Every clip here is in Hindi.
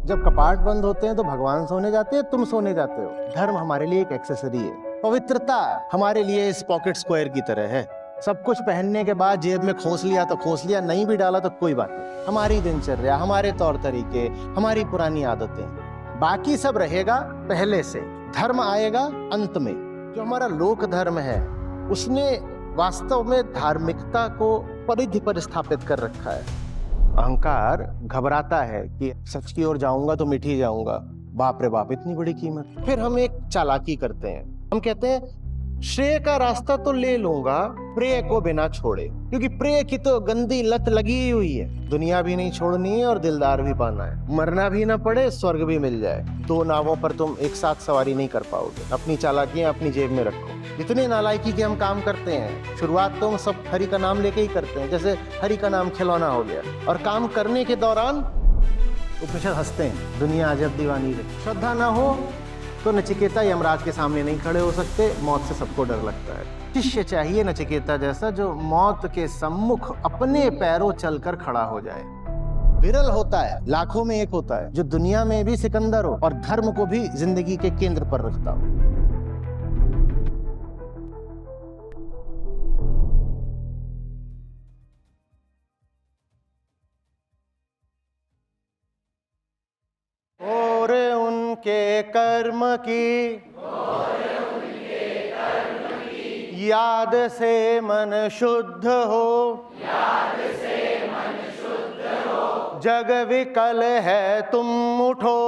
जब कपाट बंद होते हैं तो भगवान सोने जाते हैं, तुम सोने जाते हो। धर्म हमारे लिए एक एक्सेसरी है। पवित्रता हमारे लिए इस पॉकेट स्क्वायर की तरह है। सब कुछ पहनने के बाद जेब में खोस लिया तो खोस लिया, नहीं भी डाला तो कोई बात नहीं। हमारी दिनचर्या, हमारे तौर तरीके, हमारी पुरानी आदतें, बाकी सब रहेगा पहले से। धर्म आएगा अंत में। जो हमारा लोक धर्म है उसने वास्तव में धार्मिकता को परिधि पर स्थापित कर रखा है। अहंकार घबराता है कि सच की ओर जाऊंगा तो मिट ही जाऊंगा। बाप रे बाप, इतनी बड़ी कीमत। फिर हम एक चालाकी करते हैं, हम कहते हैं श्रेय का रास्ता तो ले लूंगा, प्रेय को बिना छोड़े। क्योंकि प्रेय की तो गंदी लत लगी ही हुई है। दुनिया भी नहीं छोड़नी है और दिलदार भी पाना है। मरना भी ना पड़े, स्वर्ग भी मिल जाए। दो नावों पर तुम एक साथ सवारी नहीं कर पाओगे। अपनी चालाकियां अपनी जेब में रखो। जितने नालायकी के हम काम करते हैं, शुरुआत तो हम सब हरि का नाम लेके ही करते हैं। जैसे हरि का नाम खिलौना हो गया। और काम करने के दौरान उपनिषद हंसते हैं, दुनिया अजब दीवानी रही। श्रद्धा ना हो तो नचिकेता यमराज के सामने नहीं खड़े हो सकते। मौत से सबको डर लगता है। शिष्य चाहिए नचिकेता जैसा, जो मौत के सम्मुख अपने पैरों चलकर खड़ा हो जाए। विरल होता है, लाखों में एक होता है, जो दुनिया में भी सिकंदर हो और धर्म को भी जिंदगी के केंद्र पर रखता हो। और उनके कर्म की याद से मन शुद्ध हो, जग विकल है तुम उठो,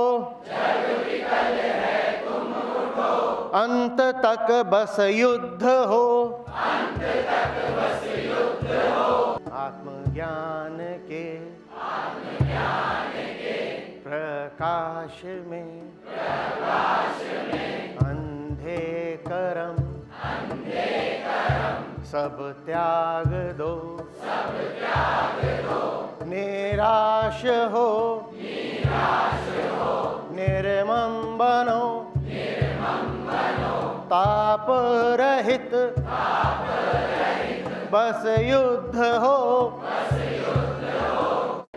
अंत तक बस युद्ध हो, आत्मज्ञान के प्रकाश में अंधे कर्म सब त्याग दो, निराश हो, निर्मम बनो, ताप रहित बस युद्ध हो,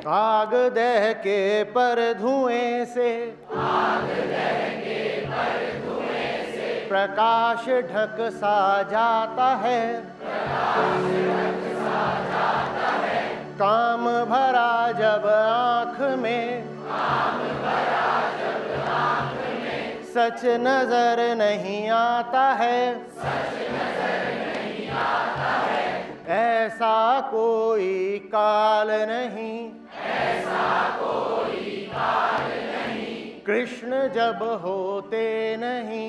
आग दह के पर धुएं से प्रकाश ढक सा जाता है, काम भरा जब आँख में सच नजर नहीं आता है, ऐसा कोई काल नहीं, कृष्ण जब होते नहीं,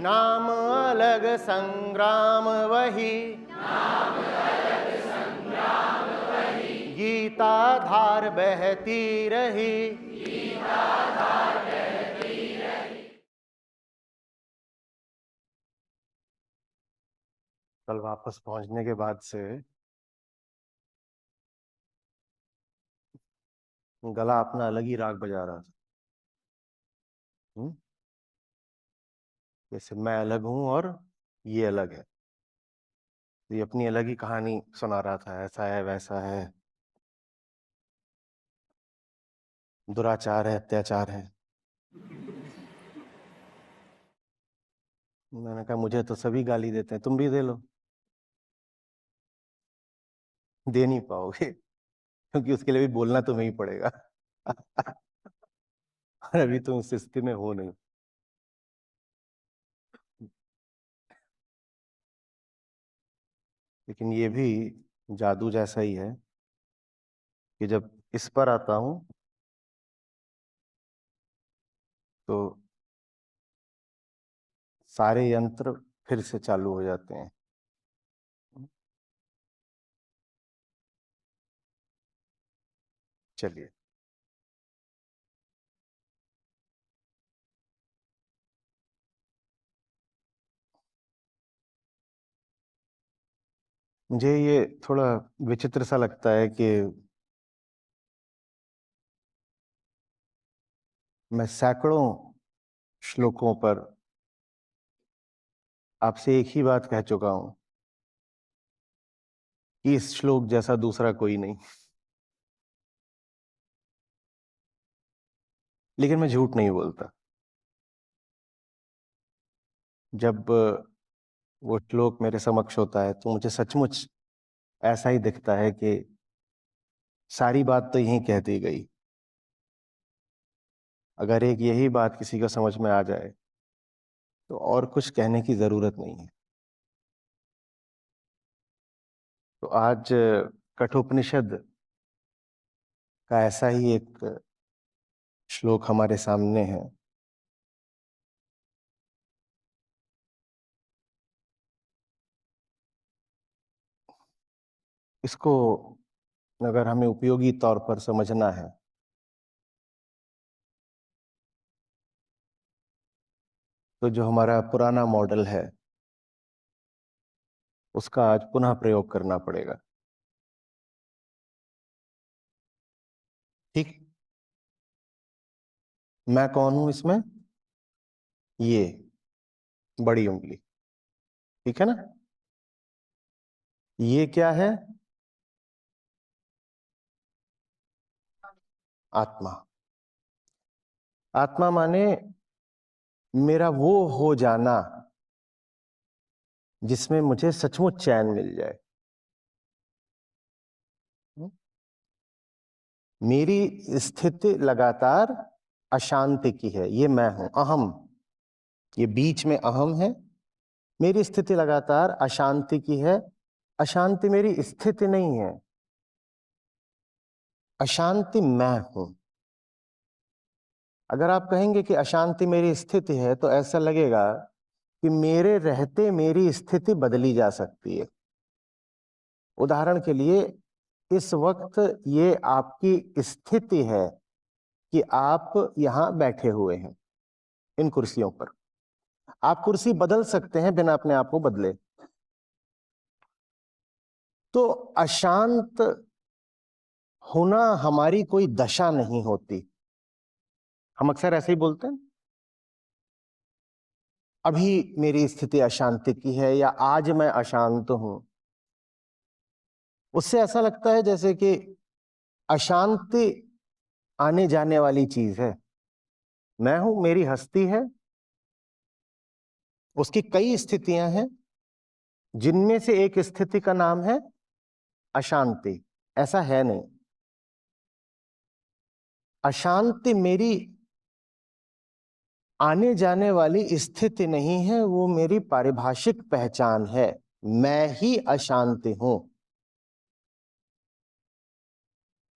नाम अलग संग्राम वही, गीता धार बहती रही। कल वापस पहुंचने के बाद से गला अपना अलग ही राग बजा रहा था। जैसे मैं अलग हूं और ये अलग है। ये अपनी अलग ही कहानी सुना रहा था, ऐसा है वैसा है, दुराचार है, अत्याचार है। मैंने कहा मुझे तो सभी गाली देते हैं, तुम भी दे लो। दे नहीं पाओगे क्योंकि उसके लिए भी बोलना तुम्हें ही पड़ेगा और अभी तुम उस स्थिति में हो नहीं। लेकिन ये भी जादू जैसा ही है कि जब इस पर आता हूं तो सारे यंत्र फिर से चालू हो जाते हैं। चलिए, मुझे ये थोड़ा विचित्र सा लगता है कि मैं सैकड़ों श्लोकों पर आपसे एक ही बात कह चुका हूं कि इस श्लोक जैसा दूसरा कोई नहीं। लेकिन मैं झूठ नहीं बोलता। जब वो श्लोक मेरे समक्ष होता है तो मुझे सचमुच ऐसा ही दिखता है कि सारी बात तो यहीं कह दी गई। अगर एक यही बात किसी को समझ में आ जाए तो और कुछ कहने की जरूरत नहीं है। तो आज कठोपनिषद का ऐसा ही एक श्लोक हमारे सामने है। इसको अगर हमें उपयोगी तौर पर समझना है तो जो हमारा पुराना मॉडल है उसका आज पुनः प्रयोग करना पड़ेगा। ठीक, मैं कौन हूं इसमें? ये बड़ी उंगली, ठीक है ना? ये क्या है? आत्मा। आत्मा माने मेरा वो हो जाना जिसमें मुझे सचमुच चैन मिल जाए। मेरी स्थिति लगातार अशांति की है, ये मैं हूं, अहम। ये बीच में अहम है। मेरी स्थिति लगातार अशांति की है। अशांति मेरी स्थिति नहीं है, अशांति मैं हूं। अगर आप कहेंगे कि अशांति मेरी स्थिति है तो ऐसा लगेगा कि मेरे रहते मेरी स्थिति बदली जा सकती है। उदाहरण के लिए, इस वक्त ये आपकी स्थिति है कि आप यहां बैठे हुए हैं इन कुर्सियों पर। आप कुर्सी बदल सकते हैं बिना अपने आप को बदले। तो अशांत होना हमारी कोई दशा नहीं होती। हम अक्सर ऐसे ही बोलते हैं, अभी मेरी स्थिति अशांति की है या आज मैं अशांत हूं। उससे ऐसा लगता है जैसे कि अशांति आने जाने वाली चीज है। मैं हूं, मेरी हस्ती है, उसकी कई स्थितियां हैं, जिनमें से एक स्थिति का नाम है अशांति। ऐसा है नहीं। अशांति मेरी आने जाने वाली स्थिति नहीं है, वो मेरी पारिभाषिक पहचान है। मैं ही अशांति हूं।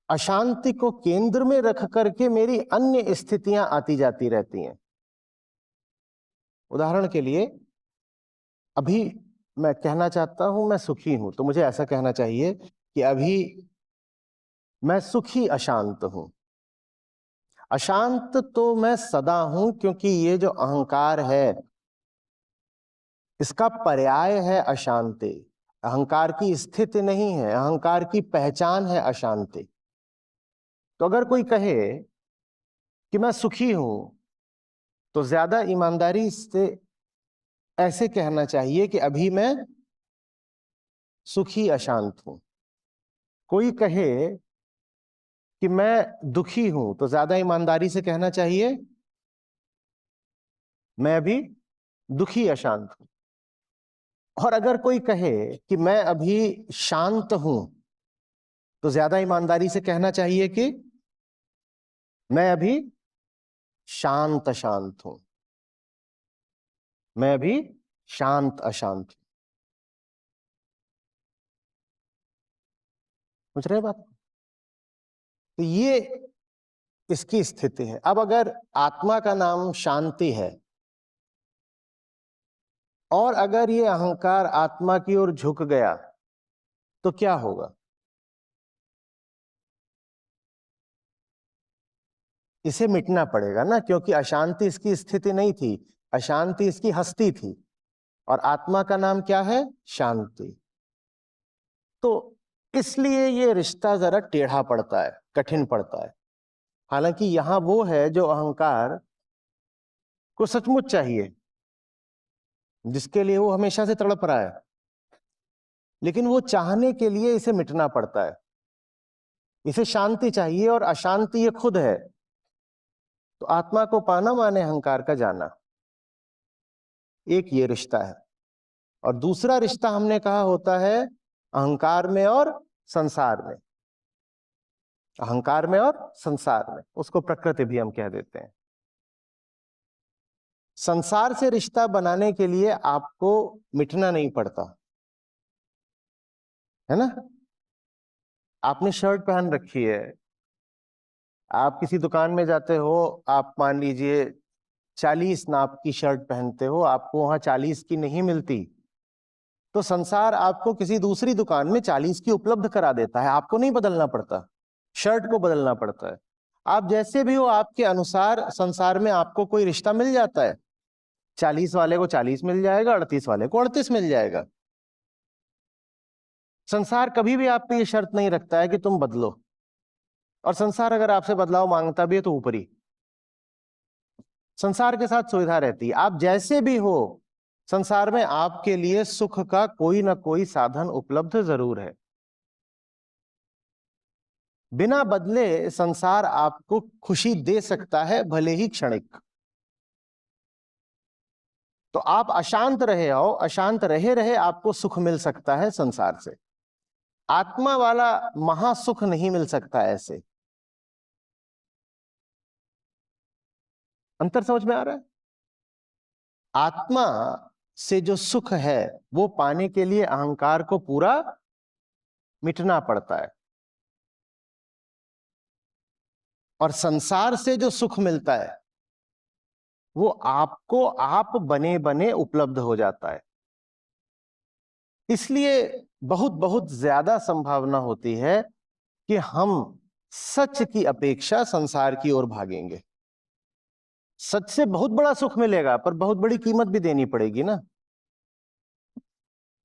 अशांति को केंद्र में रख करके मेरी अन्य स्थितियां आती जाती रहती हैं। उदाहरण के लिए, अभी मैं कहना चाहता हूं मैं सुखी हूं, तो मुझे ऐसा कहना चाहिए कि अभी मैं सुखी अशांत हूं। अशांत तो मैं सदा हूं, क्योंकि ये जो अहंकार है इसका पर्याय है अशांति। अहंकार की स्थिति नहीं है, अहंकार की पहचान है अशांति। तो अगर कोई कहे कि मैं सुखी हूं तो ज्यादा ईमानदारी से ऐसे कहना चाहिए कि अभी मैं सुखी अशांत हूं। कोई कहे कि मैं दुखी हूं तो ज्यादा ईमानदारी से कहना चाहिए मैं अभी दुखी अशांत हूं। और अगर कोई कहे कि मैं अभी शांत हूं तो ज्यादा ईमानदारी से कहना चाहिए कि मैं अभी शांत अशांत हूं। मैं अभी शांत अशांत हूं। समझ रहे बात? तो ये इसकी स्थिति है। अब अगर आत्मा का नाम शांति है और अगर ये अहंकार आत्मा की ओर झुक गया तो क्या होगा? इसे मिटना पड़ेगा ना, क्योंकि अशांति इसकी स्थिति नहीं थी, अशांति इसकी हस्ती थी। और आत्मा का नाम क्या है? शांति। तो इसलिए ये रिश्ता जरा टेढ़ा पड़ता है, कठिन पड़ता है। हालांकि यहां वो है जो अहंकार को सचमुच चाहिए, जिसके लिए वो हमेशा से तड़प रहा है, लेकिन वो चाहने के लिए इसे मिटना पड़ता है। इसे शांति चाहिए और अशांति ये खुद है। तो तो आत्मा को पाना माने अहंकार का जाना, एक ये रिश्ता है। और दूसरा रिश्ता हमने कहा होता है अहंकार में और संसार में, अहंकार में और संसार में, उसको प्रकृति भी हम कह देते हैं। संसार से रिश्ता बनाने के लिए आपको मिटना नहीं पड़ता, है ना। आपने शर्ट पहन रखी है, आप किसी दुकान में जाते हो, आप मान लीजिए 40 नाप की शर्ट पहनते हो, आपको वहां 40 की नहीं मिलती, तो संसार आपको किसी दूसरी दुकान में 40 की उपलब्ध करा देता है, आपको नहीं बदलना पड़ता, शर्ट को बदलना पड़ता है। आप जैसे भी हो आपके अनुसार संसार में आपको कोई रिश्ता मिल जाता है, 40 वाले को 40 मिल जाएगा, 38 वाले को 38 मिल जाएगा। संसार कभी भी आप पे ये शर्त नहीं रखता है कि तुम बदलो, और संसार अगर आपसे बदलाव मांगता भी है तो ऊपरी, संसार के साथ सुविधा रहती है। आप जैसे भी हो संसार में आपके लिए सुख का कोई ना कोई साधन उपलब्ध जरूर है। बिना बदले संसार आपको खुशी दे सकता है, भले ही क्षणिक। तो आप अशांत रहे हो, अशांत रहे रहे आपको सुख मिल सकता है संसार से। आत्मा वाला महासुख नहीं मिल सकता ऐसे। अंतर समझ में आ रहा है? आत्मा से जो सुख है वो पाने के लिए अहंकार को पूरा मिटना पड़ता है, और संसार से जो सुख मिलता है वो आपको आप बने बने उपलब्ध हो जाता है। इसलिए बहुत बहुत ज्यादा संभावना होती है कि हम सच की अपेक्षा संसार की ओर भागेंगे। सच से बहुत बड़ा सुख मिलेगा पर बहुत बड़ी कीमत भी देनी पड़ेगी ना।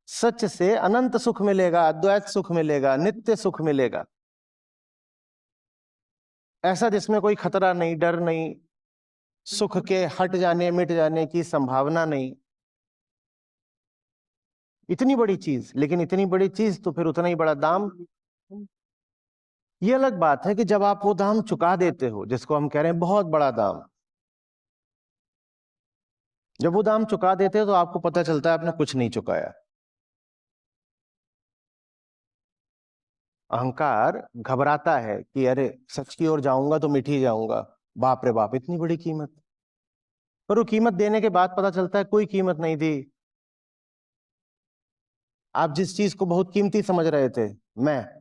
सच से अनंत सुख मिलेगा, अद्वैत सुख मिलेगा, नित्य सुख मिलेगा, ऐसा जिसमें कोई खतरा नहीं, डर नहीं, सुख के हट जाने मिट जाने की संभावना नहीं। इतनी बड़ी चीज, लेकिन इतनी बड़ी चीज तो फिर उतना ही बड़ा दाम। ये अलग बात है कि जब आप वो दाम चुका देते हो जिसको हम कह रहे हैं बहुत बड़ा दाम, जब वो दाम चुका देते हो तो आपको पता चलता है आपने कुछ नहीं चुकाया। अहंकार घबराता है कि अरे सच की ओर जाऊंगा तो मिट ही जाऊंगा, बाप रे बाप इतनी बड़ी कीमत। पर वो कीमत देने के बाद पता चलता है कोई कीमत नहीं थी। आप जिस चीज को बहुत कीमती समझ रहे थे, मैं,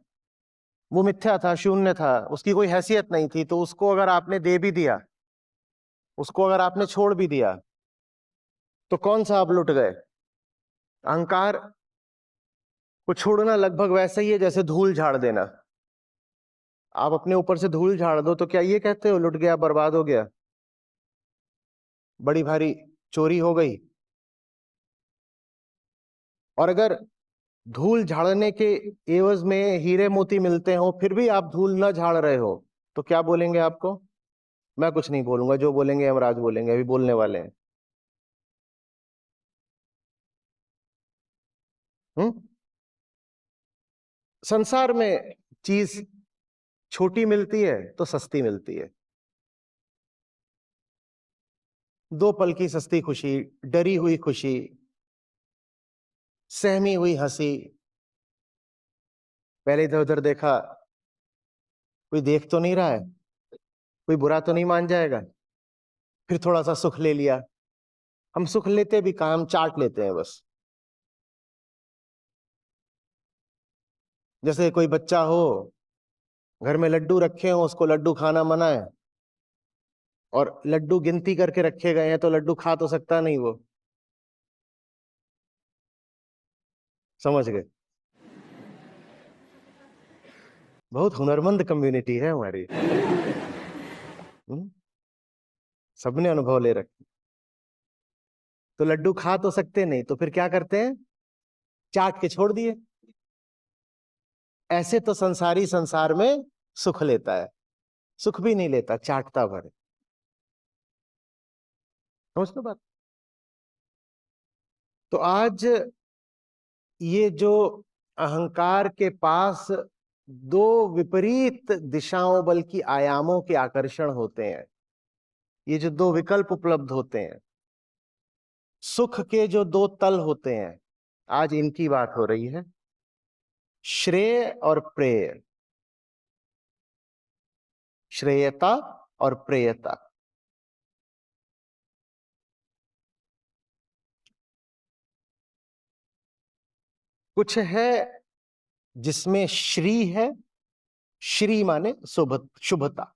वो मिथ्या था, शून्य था, उसकी कोई हैसियत नहीं थी। तो उसको अगर आपने दे भी दिया, उसको अगर आपने छोड़ भी दिया, तो कौन सा आप लुट गए? अहंकार को छोड़ना लगभग वैसा ही है जैसे धूल झाड़ देना। आप अपने ऊपर से धूल झाड़ दो तो क्या ये कहते हो लुट गया, बर्बाद हो गया, बड़ी भारी चोरी हो गई? और अगर धूल झाड़ने के एवज में हीरे मोती मिलते हो फिर भी आप धूल न झाड़ रहे हो तो क्या बोलेंगे आपको? मैं कुछ नहीं बोलूंगा, जो बोलेंगे यमराज बोलेंगे, अभी बोलने वाले हैं। हम्म। संसार में चीज छोटी मिलती है तो सस्ती मिलती है। 2 पल की सस्ती खुशी, डरी हुई खुशी, सहमी हुई हंसी, पहले इधर उधर देखा, कोई देख तो नहीं रहा है, कोई बुरा तो नहीं मान जाएगा, फिर थोड़ा सा सुख ले लिया। हम सुख लेते भी काम चाट लेते हैं बस। जैसे कोई बच्चा हो, घर में लड्डू रखे हो, उसको लड्डू खाना मना है, और लड्डू गिनती करके रखे गए हैं तो लड्डू खा तो सकता नहीं वो। समझ गए? बहुत हुनरमंद कम्युनिटी है हमारी। सबने अनुभव ले रखे। तो लड्डू खा तो सकते नहीं, तो फिर क्या करते हैं? चाट के छोड़ दिए। ऐसे तो संसारी संसार में सुख लेता है, सुख भी नहीं लेता, चाटता भर। समझ लो बात। तो आज ये जो अहंकार के पास 2 विपरीत दिशाओं बल्कि आयामों के आकर्षण होते हैं, ये जो दो विकल्प उपलब्ध होते हैं, सुख के जो दो तल होते हैं, आज इनकी बात हो रही है, श्रेय और प्रेय, श्रेयता और प्रेयता। कुछ है जिसमें श्री है, श्री माने शुभता,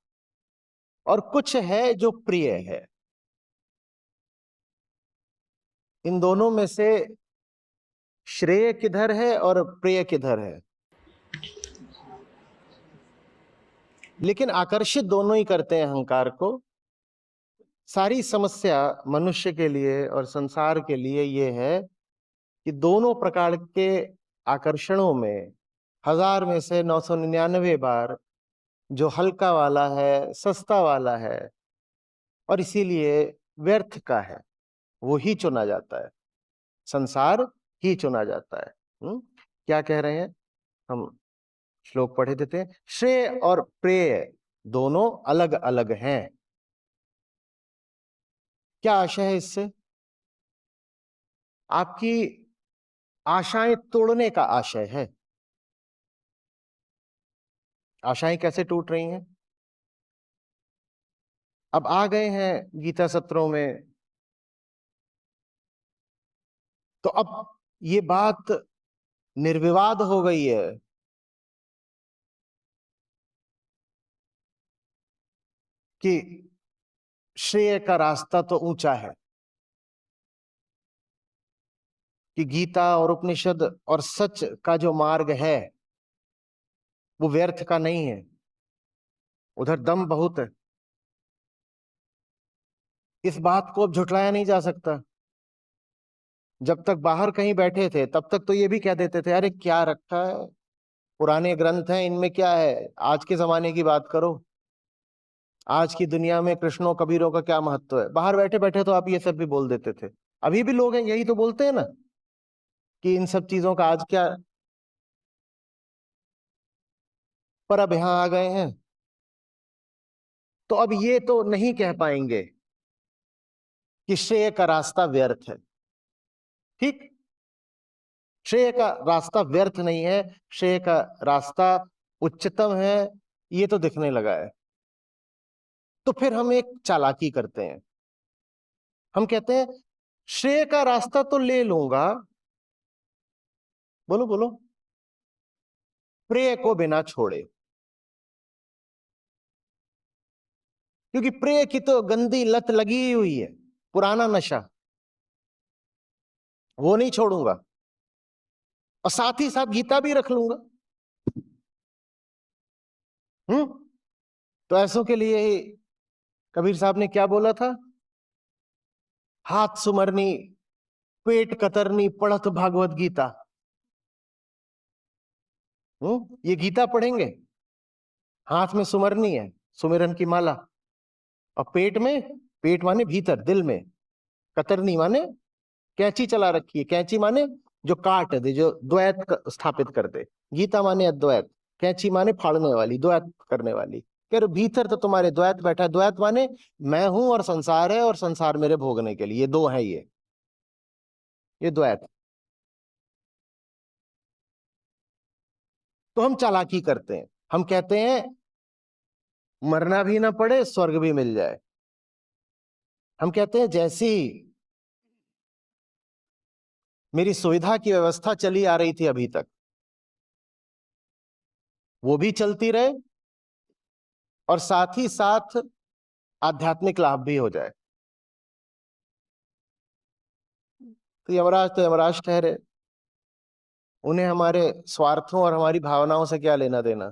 और कुछ है जो प्रिय है। इन दोनों में से श्रेय किधर है और प्रिय किधर है? लेकिन आकर्षित दोनों ही करते हैं अहंकार को। सारी समस्या मनुष्य के लिए और संसार के लिए ये है कि दोनों प्रकार के आकर्षणों में 1000 में से 999 बार जो हल्का वाला है, सस्ता वाला है और इसीलिए व्यर्थ का है, वो ही चुना जाता है, संसार ही चुना जाता है। क्या कह रहे हैं? हम श्लोक पढ़े देते हैं। श्रेय और प्रेय दोनों अलग अलग हैं। क्या आशय है इससे? आपकी आशाएं तोड़ने का आशय है। आशाएं कैसे टूट रही हैं? अब आ गए हैं गीता सत्रों में, तो अब ये बात निर्विवाद हो गई है कि श्रेय का रास्ता तो ऊंचा है, कि गीता और उपनिषद और सच का जो मार्ग है वो व्यर्थ का नहीं है, उधर दम बहुत है। इस बात को अब झुठलाया नहीं जा सकता। जब तक बाहर कहीं बैठे थे तब तक तो ये भी कह देते थे, अरे क्या रखा है, पुराने ग्रंथ हैं, इनमें क्या है, आज के जमाने की बात करो, आज की दुनिया में कृष्णों कबीरों का क्या महत्व है। बाहर बैठे बैठे तो आप ये सब भी बोल देते थे। अभी भी लोग हैं यही तो बोलते हैं ना कि इन सब चीजों का आज क्या, पर अब यहां आ गए हैं तो अब ये तो नहीं कह पाएंगे कि श्रेय का रास्ता व्यर्थ है। ठीक, श्रेय का रास्ता व्यर्थ नहीं है, श्रेय का रास्ता उच्चतम है, ये तो दिखने लगा है। तो फिर हम एक चालाकी करते हैं, हम कहते हैं श्रेय का रास्ता तो ले लूंगा, बोलो बोलो, प्रेय को बिना छोड़े। क्योंकि प्रेय की तो गंदी लत लगी हुई है, पुराना नशा, वो नहीं छोड़ूंगा, और साथ ही साथ गीता भी रख लूंगा। तो ऐसों के लिए ही कबीर साहब ने क्या बोला था? हाथ सुमरनी पेट कतरनी पढ़त भागवत गीता। ये गीता पढ़ेंगे, हाथ में सुमरनी है, सुमिरन की माला, और पेट में, पेट माने भीतर दिल में, कतरनी माने कैंची चला रखी है, कैंची माने जो काट दे, जो द्वैत स्थापित कर दे। गीता माने अद्वैत, कैंची माने फाड़ने वाली, द्वैत करने वाली। कह रहे भीतर तो तुम्हारे द्वैत बैठा है। द्वैत माने मैं हूं और संसार है, और संसार मेरे भोगने के लिए, ये दो है, ये द्वैत। तो हम चालाकी करते हैं, हम कहते हैं मरना भी ना पड़े, स्वर्ग भी मिल जाए। हम कहते हैं जैसी मेरी सुविधा की व्यवस्था चली आ रही थी अभी तक, वो भी चलती रहे, और साथ ही साथ आध्यात्मिक लाभ भी हो जाए। तो यमराज ठहरे, उन्हें हमारे स्वार्थों और हमारी भावनाओं से क्या लेना देना।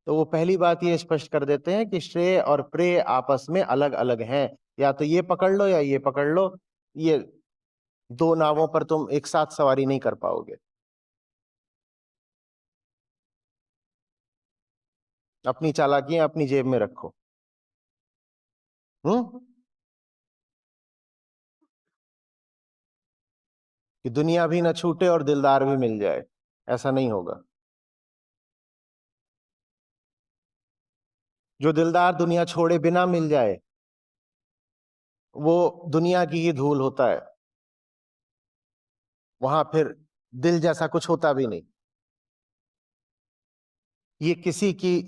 तो वो पहली बात ये स्पष्ट कर देते हैं कि श्रेय और प्रेय आपस में अलग अलग हैं, या तो ये पकड़ लो या ये पकड़ लो, ये दो नावों पर तुम एक साथ सवारी नहीं कर पाओगे। अपनी चालाकियां अपनी जेब में रखो। कि दुनिया भी ना छूटे और दिलदार भी मिल जाए, ऐसा नहीं होगा। जो दिलदार दुनिया छोड़े बिना मिल जाए वो दुनिया की ही धूल होता है, वहां फिर दिल जैसा कुछ होता भी नहीं। ये किसी की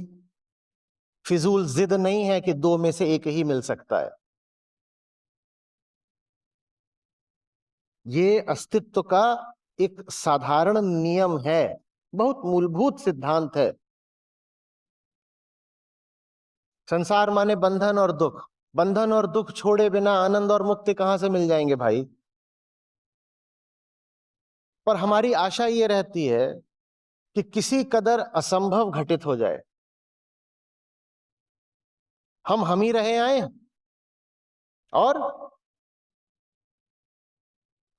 फिजूल जिद नहीं है कि दो में से एक ही मिल सकता है। ये अस्तित्व का एक साधारण नियम है, बहुत मूलभूत सिद्धांत है। संसार माने बंधन और दुख, बंधन और दुख छोड़े बिना आनंद और मुक्ति कहां से मिल जाएंगे भाई। पर हमारी आशा ये रहती है कि किसी कदर असंभव घटित हो जाए, हम ही रहे आए, और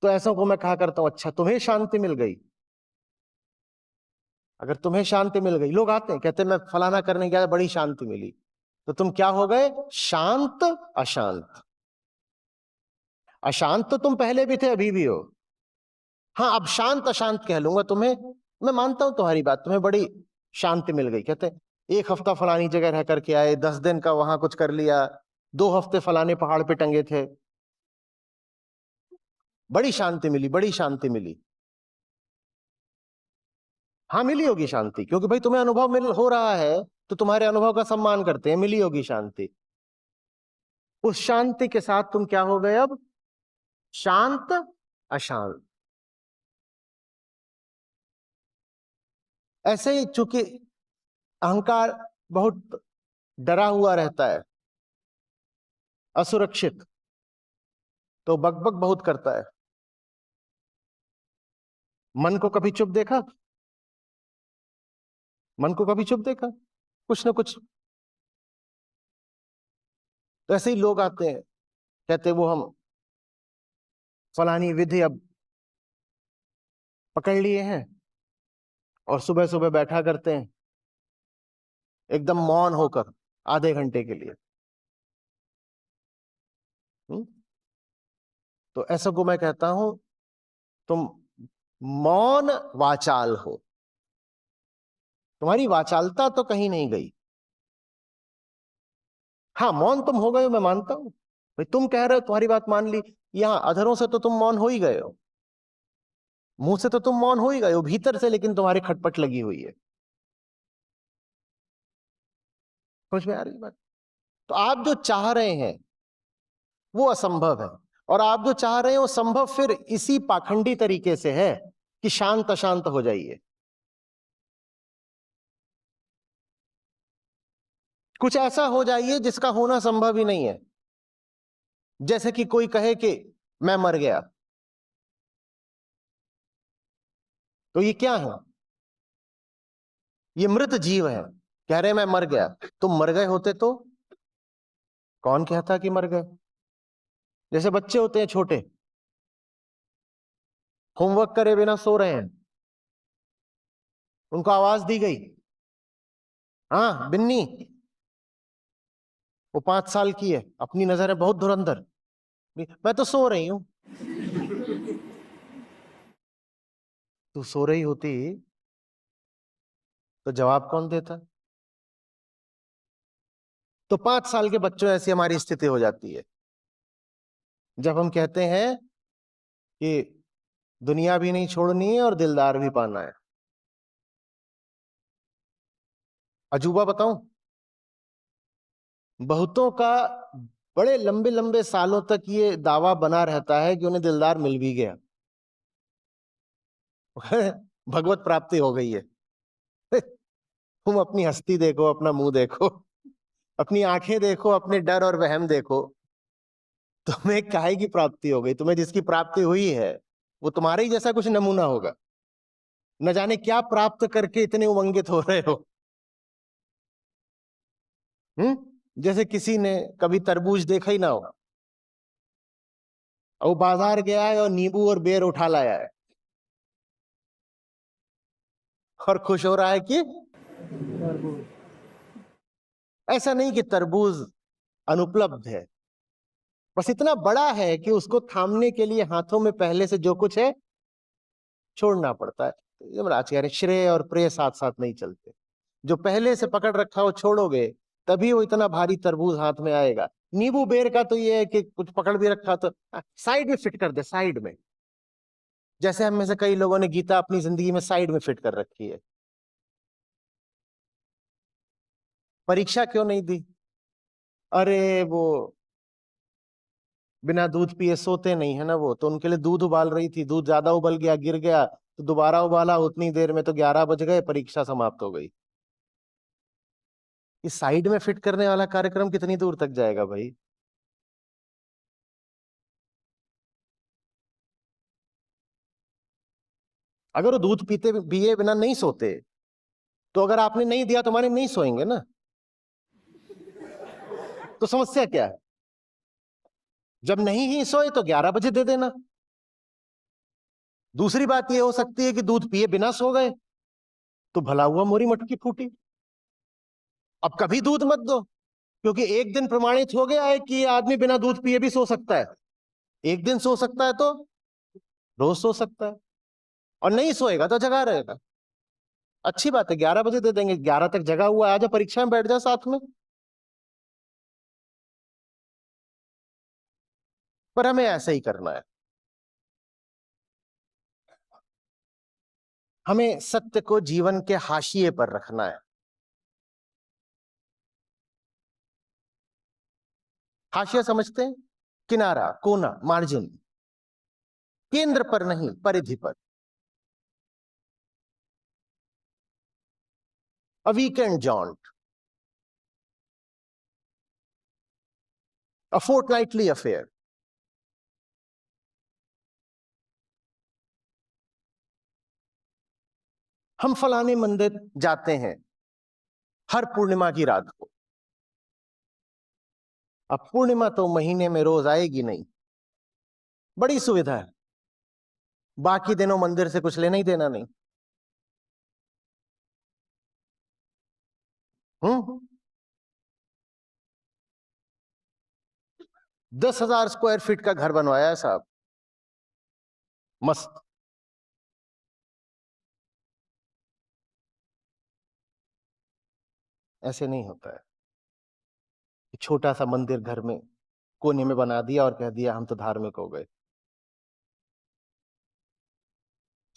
तो ऐसा को मैं कहा करता हूं, अच्छा तुम्हें शांति मिल गई। अगर तुम्हें शांति मिल गई, लोग आते हैं कहते हैं मैं फलाना करने गया बड़ी शांति मिली, तो तुम क्या हो गए? शांत अशांत। अशांत तो तुम पहले भी थे, अभी भी हो। हाँ, अब शांत अशांत कह लूंगा तुम्हें। मैं मानता हूं तुम्हारी बात, तुम्हें बड़ी शांति मिल गई। कहते हैं 1 हफ्ता फलानी जगह रह करके आए, 10 दिन का वहां कुछ कर लिया, 2 हफ्ते फलाने पहाड़ पे टंगे थे, बड़ी शांति मिली, बड़ी शांति मिली। हाँ मिली होगी शांति, क्योंकि भाई तुम्हें अनुभव मिल हो रहा है तो तुम्हारे अनुभव का सम्मान करते हैं, मिली होगी शांति। उस शांति के साथ तुम क्या हो गए अब? शांत अशांत। ऐसे ही चूंकि अहंकार बहुत डरा हुआ रहता है, असुरक्षित, तो बकबक बहुत करता है। मन को कभी चुप देखा? मन को कभी चुप देखा? कुछ ना कुछ। तो ऐसे ही लोग आते हैं, कहते वो हम फलानी विधि अब पकड़ लिए हैं, और सुबह सुबह बैठा करते हैं एकदम मौन होकर आधे घंटे के लिए। हुँ? तो ऐसा को मैं कहता हूं तुम मौन वाचाल हो, तुम्हारी वाचालता तो कहीं नहीं गई। हाँ मौन तुम हो गए हो, मैं मानता हूं भाई, तुम कह रहे हो, तुम्हारी बात मान ली। यहां अधरों से तो तुम मौन हो ही गए हो, मुंह से तो तुम मौन हो ही गए हो, भीतर से लेकिन तुम्हारी खटपट लगी हुई है। समझ में आ रही बात? तो आप जो चाह रहे हैं वो असंभव है, और आप जो चाह रहे हैं वो संभव फिर इसी पाखंडी तरीके से है कि शांत अशांत हो जाइए। कुछ ऐसा हो जाइए जिसका होना संभव ही नहीं है। जैसे कि कोई कहे कि मैं मर गया, तो ये क्या है? ये मृत जीव है, कह रहे मैं मर गया। तुम मर गए होते तो कौन कहता कि मर गए? जैसे बच्चे होते हैं छोटे, होमवर्क करे बिना सो रहे हैं, उनको आवाज दी गई, हाँ बिन्नी, वो 5 साल की है, अपनी नजर है बहुत धुरंधर, मैं तो सो रही हूं। तू सो रही होती तो जवाब कौन देता? तो 5 साल के बच्चों ऐसी हमारी स्थिति हो जाती है जब हम कहते हैं कि दुनिया भी नहीं छोड़नी है और दिलदार भी पाना है। अजूबा बताऊं, बहुतों का बड़े लंबे लंबे सालों तक ये दावा बना रहता है कि उन्हें दिलदार मिल भी गया, भगवत प्राप्ति हो गई है। तुम अपनी हस्ती देखो, अपना मुंह देखो, अपनी आंखें देखो, अपने डर और वहम देखो, तुम्हें काहे की प्राप्ति हो गई? तुम्हें जिसकी प्राप्ति हुई है वो तुम्हारे ही जैसा कुछ नमूना होगा, न जाने क्या प्राप्त करके इतने उमंगित हो रहे हो। जैसे किसी ने कभी तरबूज देखा ही ना हो, और वो बाजार गया है और नींबू और बेर उठा लाया है और खुश हो रहा है कि ऐसा नहीं कि तरबूज अनुपलब्ध है, बस इतना बड़ा है कि उसको थामने के लिए हाथों में पहले से जो कुछ है छोड़ना पड़ता है। तो आज कह रहे श्रेय और प्रेय साथ साथ नहीं चलते। जो पहले से पकड़ रखा हो छोड़ोगे, तभी वो इतना भारी तरबूज हाथ में आएगा। नींबू बेर का तो ये है कि कुछ पकड़ भी रखा तो साइड में फिट कर दे, साइड में। जैसे हम में से कई लोगों ने गीता अपनी जिंदगी में साइड में फिट कर रखी है। परीक्षा क्यों नहीं दी? अरे वो बिना दूध पिए सोते नहीं है ना, वो तो उनके लिए दूध उबाल रही थी, दूध ज्यादा उबल गया, गिर गया, तो दोबारा उबाला, उतनी देर में तो 11 बज गए, परीक्षा समाप्त हो गई। इस साइड में फिट करने वाला कार्यक्रम कितनी दूर तक जाएगा भाई? अगर वो दूध पीते पिए बिना नहीं सोते, तो अगर आपने नहीं दिया तो माने नहीं सोएंगे ना, तो समस्या क्या है? जब नहीं ही सोए तो 11 बजे दे देना। दूसरी बात यह हो सकती है कि दूध पिए बिना सो गए, तो भला हुआ मोरी मटकी फूटी। अब कभी दूध मत दो, क्योंकि एक दिन प्रमाणित हो गया है कि ये आदमी बिना दूध पिए भी सो सकता है। एक दिन सो सकता है तो रोज सो सकता है, और नहीं सोएगा तो जगा रहेगा। अच्छी बात है, 11 बजे दे देंगे, 11 तक जगा हुआ, आजा परीक्षा में बैठ जा साथ में। पर हमें ऐसा ही करना है। हमें सत्य को जीवन के हाशिए पर रखना है। हाशिया समझते हैं? किनारा, कोना, मार्जिन। केंद्र पर नहीं, परिधि पर। A weekend joint, a fortnightly affair. हम फलाने मंदिर जाते हैं हर पूर्णिमा की रात को। अब पूर्णिमा तो महीने में रोज आएगी नहीं, बड़ी सुविधा है, बाकी दिनों मंदिर से कुछ लेना ही देना नहीं। 10,000 स्क्वायर फीट का घर बनवाया है साहब, मस्त। ऐसे नहीं होता है। छोटा सा मंदिर घर में कोने में बना दिया और कह दिया हम तो धार्मिक हो गए।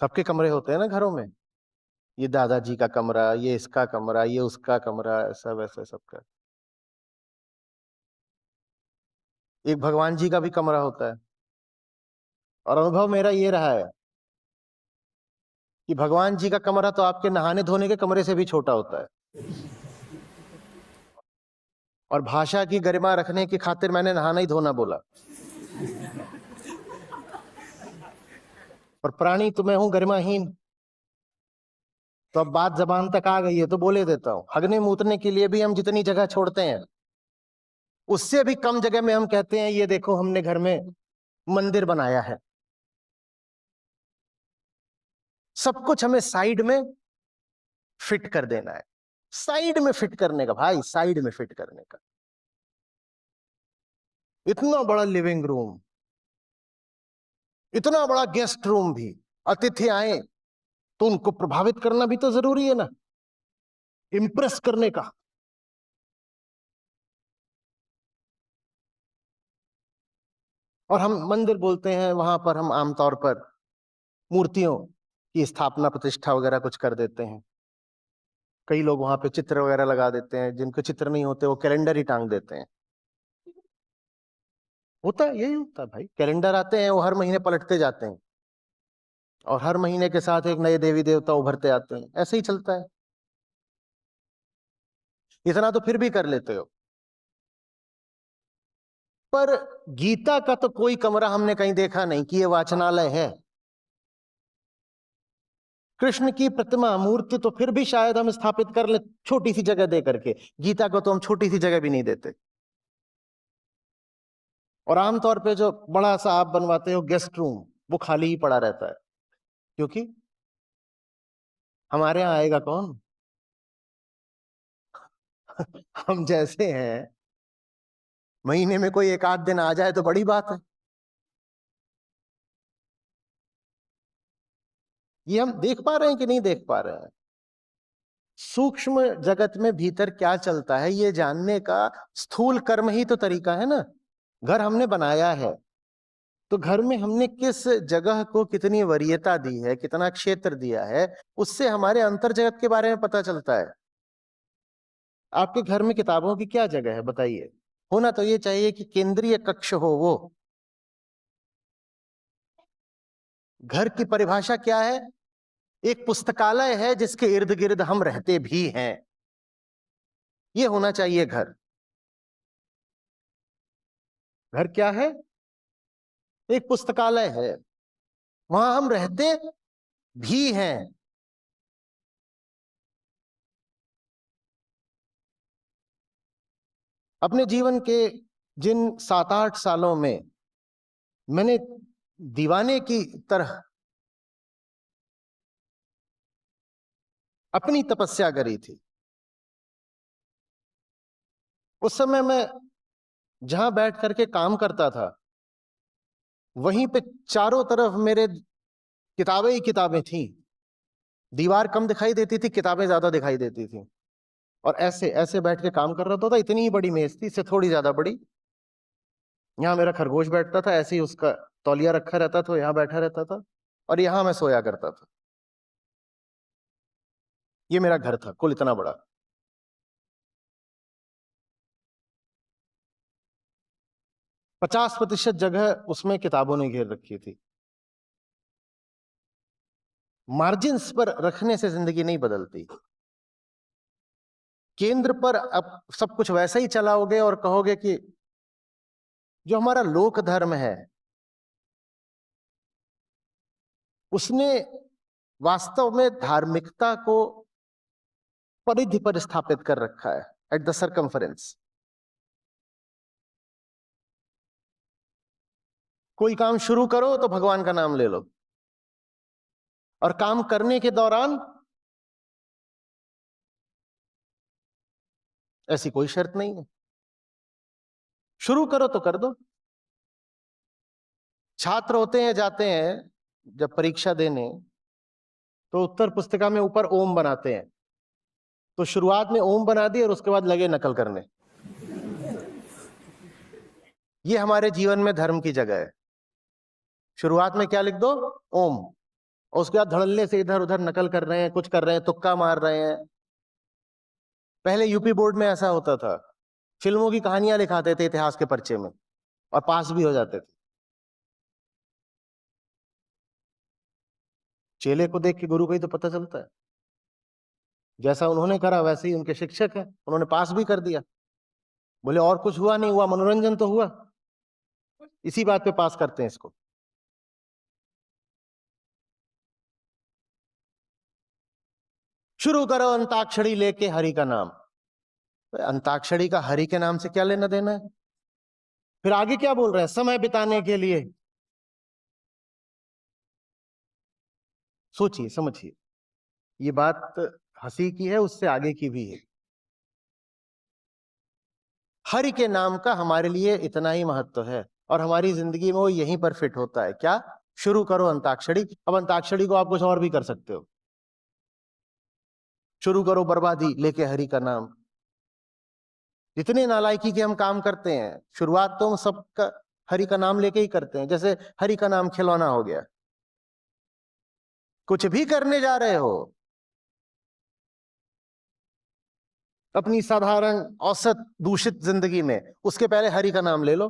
सबके कमरे होते हैं ना घरों में, ये दादाजी का कमरा, ये इसका कमरा, ये उसका कमरा, ऐसा वैसा सबका। एक भगवान जी का भी कमरा होता है। और अनुभव मेरा ये रहा है कि भगवान जी का कमरा तो आपके नहाने धोने के कमरे से भी छोटा होता है। और भाषा की गरिमा रखने की खातिर मैंने नहाना ही धोना बोला। और प्राणी तो मैं हूं गरिमाहीन, तो अब बात जबान तक आ गई है तो बोले देता हूं। हगने मूतने के लिए भी हम जितनी जगह छोड़ते हैं, उससे भी कम जगह में हम कहते हैं ये देखो हमने घर में मंदिर बनाया है। सब कुछ हमें साइड में फिट कर देना है। साइड में फिट करने का भाई, साइड में फिट करने का। इतना बड़ा लिविंग रूम, इतना बड़ा गेस्ट रूम भी, अतिथि आए तो उनको प्रभावित करना भी तो जरूरी है ना, इंप्रेस करने का। और हम मंदिर बोलते हैं, वहां पर हम आमतौर पर मूर्तियों की स्थापना प्रतिष्ठा वगैरह कुछ कर देते हैं। कई लोग वहां पे चित्र वगैरह लगा देते हैं, जिनके चित्र नहीं होते वो कैलेंडर ही टांग देते हैं। होता है, यही होता है भाई। कैलेंडर आते हैं, वो हर महीने पलटते जाते हैं, और हर महीने के साथ एक नए देवी देवता उभरते आते हैं, ऐसे ही चलता है। इतना तो फिर भी कर लेते हो। पर गीता का तो कोई कमरा हमने कहीं देखा नहीं कि ये वाचनालय है। कृष्ण की प्रतिमा मूर्ति तो फिर भी शायद हम स्थापित कर ले छोटी सी जगह दे करके, गीता को तो हम छोटी सी जगह भी नहीं देते। और आमतौर पे जो बड़ा सा आप बनवाते हो गेस्ट रूम, वो खाली ही पड़ा रहता है, क्योंकि हमारे यहाँ आएगा कौन? हम जैसे हैं, महीने में कोई एक आध दिन आ जाए तो बड़ी बात है। ये हम देख पा रहे हैं कि नहीं देख पा रहे हैं? सूक्ष्म जगत में भीतर क्या चलता है ये जानने का स्थूल कर्म ही तो तरीका है ना। घर हमने बनाया है, तो घर में हमने किस जगह को कितनी वरीयता दी है, कितना क्षेत्र दिया है, उससे हमारे अंतर जगत के बारे में पता चलता है। आपके घर में किताबों की क्या जगह है बताइए? होना तो ये चाहिए कि केंद्रीय कक्ष हो वो। घर की परिभाषा क्या है? एक पुस्तकालय है जिसके इर्द गिर्द हम रहते भी हैं। ये होना चाहिए घर। घर क्या है? एक पुस्तकालय है, वहां हम रहते भी हैं। अपने जीवन के जिन 7-8 सालों में मैंने दीवाने की तरह अपनी तपस्या करी थी, उस समय मैं जहां बैठ करके काम करता था वहीं पे चारों तरफ मेरे किताबें ही किताबें थी। दीवार कम दिखाई देती थी, किताबें ज्यादा दिखाई देती थी। और ऐसे ऐसे बैठ के काम कर रहा था। इतनी ही बड़ी मेज थी, इससे थोड़ी ज्यादा बड़ी। यहाँ मेरा खरगोश बैठता था, ऐसे ही उसका तौलिया रखा रहता था, यहाँ बैठा रहता था, और यहाँ मैं सोया करता था। ये मेरा घर था, कुल इतना बड़ा। 50% जगह उसमें किताबों ने घेर रखी थी। मार्जिन्स पर रखने से जिंदगी नहीं बदलती। केंद्र पर अब सब कुछ वैसा ही चलाओगे और कहोगे कि जो हमारा लोक धर्म है उसने वास्तव में धार्मिकता को परिधि पर स्थापित कर रखा है, एट द सर्कमफरेंस। कोई काम शुरू करो तो भगवान का नाम ले लो, और काम करने के दौरान ऐसी कोई शर्त नहीं है, शुरू करो तो कर दो। छात्र होते हैं, जाते हैं जब परीक्षा देने, तो उत्तर पुस्तिका में ऊपर ओम बनाते हैं। तो शुरुआत में ओम बना दी और उसके बाद लगे नकल करने। ये हमारे जीवन में धर्म की जगह है। शुरुआत में क्या लिख दो? ओम। और उसके बाद धड़ल्ले से इधर उधर नकल कर रहे हैं, कुछ कर रहे हैं, तुक्का मार रहे हैं। पहले यूपी बोर्ड में ऐसा होता था, फिल्मों की कहानियां लिखाते थे इतिहास के पर्चे में और पास भी हो जाते थे। चेले को देख के गुरु को ही तो पता चलता है। जैसा उन्होंने करा वैसे ही उनके शिक्षक हैं, उन्होंने पास भी कर दिया। बोले और कुछ हुआ नहीं हुआ, मनोरंजन तो हुआ। इसी बात पे पास करते हैं इसको। शुरू करो अंताक्षरी लेके हरि का नाम। अंताक्षरी का हरि के नाम से क्या लेना देना है? फिर आगे क्या बोल रहे हैं? समय बिताने के लिए। सोचिए, समझिए, ये बात हंसी की है, उससे आगे की भी है। हरि के नाम का हमारे लिए इतना ही महत्व है, और हमारी जिंदगी में वो यहीं पर फिट होता है। क्या? शुरू करो अंताक्षरी। अब अंताक्षरी को आप कुछ और भी कर सकते हो। शुरू करो बर्बादी लेके हरि का नाम। जितने नालायकी के हम काम करते हैं, शुरुआत तो हम सबका हरि का नाम लेके ही करते हैं। जैसे हरि का नाम खिलौना हो गया। कुछ भी करने जा रहे हो, अपनी साधारण औसत दूषित जिंदगी में, उसके पहले हरि का नाम ले लो।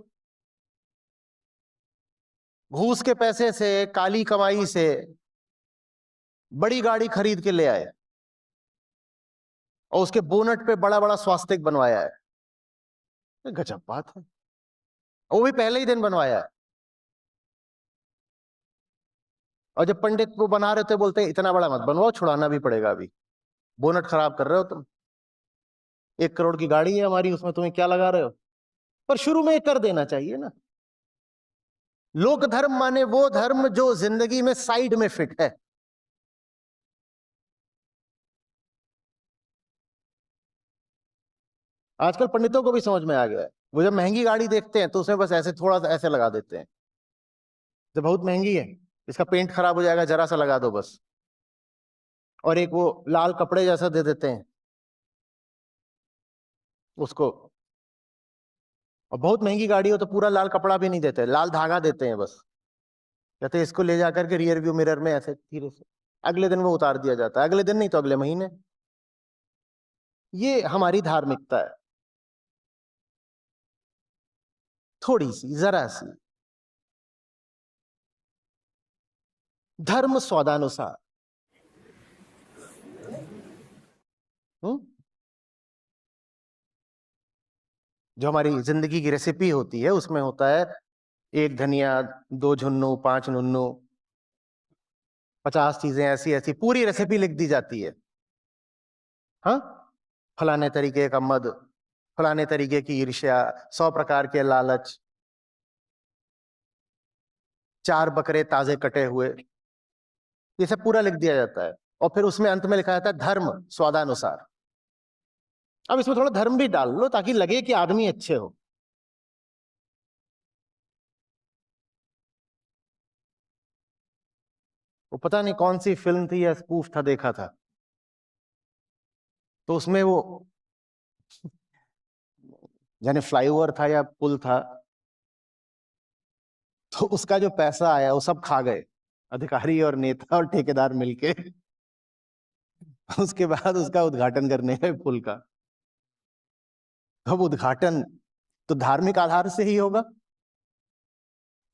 घूस के पैसे से, काली कमाई से बड़ी गाड़ी खरीद के ले आए और उसके बोनट पे बड़ा बड़ा स्वास्तिक बनवाया है। गजब बात है। वो भी पहले ही दिन बनवाया है। और जब पंडित वो बना रहे थे बोलते हैं इतना बड़ा मत बनवाओ, छुड़ाना भी पड़ेगा, अभी बोनट खराब कर रहे हो तुम। 1 करोड़ की गाड़ी है हमारी, उसमें तुम्हें क्या लगा रहे हो? पर शुरू में कर देना चाहिए ना। लोक धर्म माने वो धर्म जो जिंदगी में साइड में फिट है। आजकल पंडितों को भी समझ में आ गया है। वो जब महंगी गाड़ी देखते हैं तो उसमें बस ऐसे थोड़ा सा ऐसे लगा देते हैं, जो बहुत महंगी है, इसका पेंट खराब हो जाएगा, जरा सा लगा दो बस। और एक वो लाल कपड़े जैसा दे देते हैं उसको, और बहुत महंगी गाड़ी हो तो पूरा लाल कपड़ा भी नहीं देते, लाल धागा देते हैं बस, कहते हैं इसको ले जाकर के रियर व्यू मिरर में ऐसे धीरे से, अगले दिन वो उतार दिया जाता है, अगले दिन नहीं तो अगले महीने। ये हमारी धार्मिकता है, थोड़ी सी, जरा सी। धर्म स्वादानुसार। हम्म जो हमारी जिंदगी की रेसिपी होती है उसमें होता है 1 धनिया, 2 झुन्नू, 5 नुन्नू, 50 चीजें, ऐसी ऐसी पूरी रेसिपी लिख दी जाती है। हाँ, फलाने तरीके का मद, फलाने तरीके की ईर्ष्या, 100 प्रकार के लालच, 4 बकरे ताजे कटे हुए, ये सब पूरा लिख दिया जाता है। और फिर उसमें अंत में लिखा जाता है धर्म स्वादानुसार। अब इसमें थोड़ा धर्म भी डाल लो ताकि लगे कि आदमी अच्छे हो। वो पता नहीं कौन सी फिल्म थी या स्पूफ था, देखा था, तो उसमें वो यानी फ्लाईओवर था या पुल था, तो उसका जो पैसा आया वो सब खा गए अधिकारी और नेता और ठेकेदार मिलके। उसके बाद उसका उद्घाटन करने गए पुल का। अब उद्घाटन तो धार्मिक आधार से ही होगा,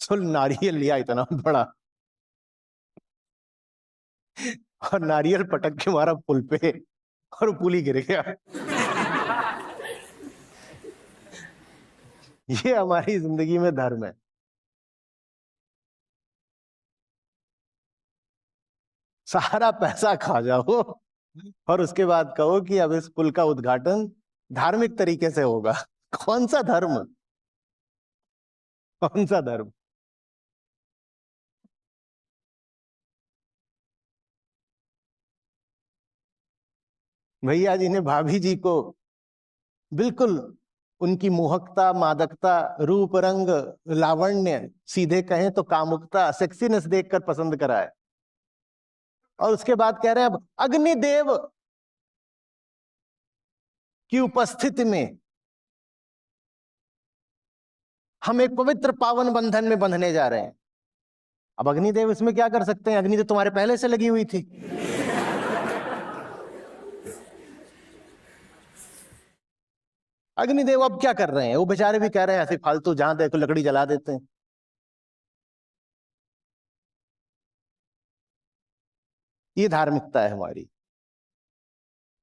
तो नारियल लिया इतना बड़ा और नारियल पटक के मारा पुल पे और पुल ही गिर गया। ये हमारी जिंदगी में धर्म है। सारा पैसा खा जाओ और उसके बाद कहो कि अब इस पुल का उद्घाटन धार्मिक तरीके से होगा। कौन सा धर्म, कौन सा धर्म? भैया जी ने भाभी जी को बिल्कुल उनकी मोहकता, मादकता, रूप, रंग, लावण्य, सीधे कहें तो कामुकता, सेक्सीनेस देखकर पसंद करा है। और उसके बाद कह रहे हैं अब अग्निदेव की उपस्थिति में हम एक पवित्र पावन बंधन में बंधने जा रहे हैं। अब अग्निदेव इसमें क्या कर सकते हैं, अग्नि तो तुम्हारे पहले से लगी हुई थी। अग्निदेव अब क्या कर रहे हैं, वो बेचारे भी कह रहे हैं ऐसे फालतू जहां देखो लकड़ी जला देते हैं। ये धार्मिकता है हमारी,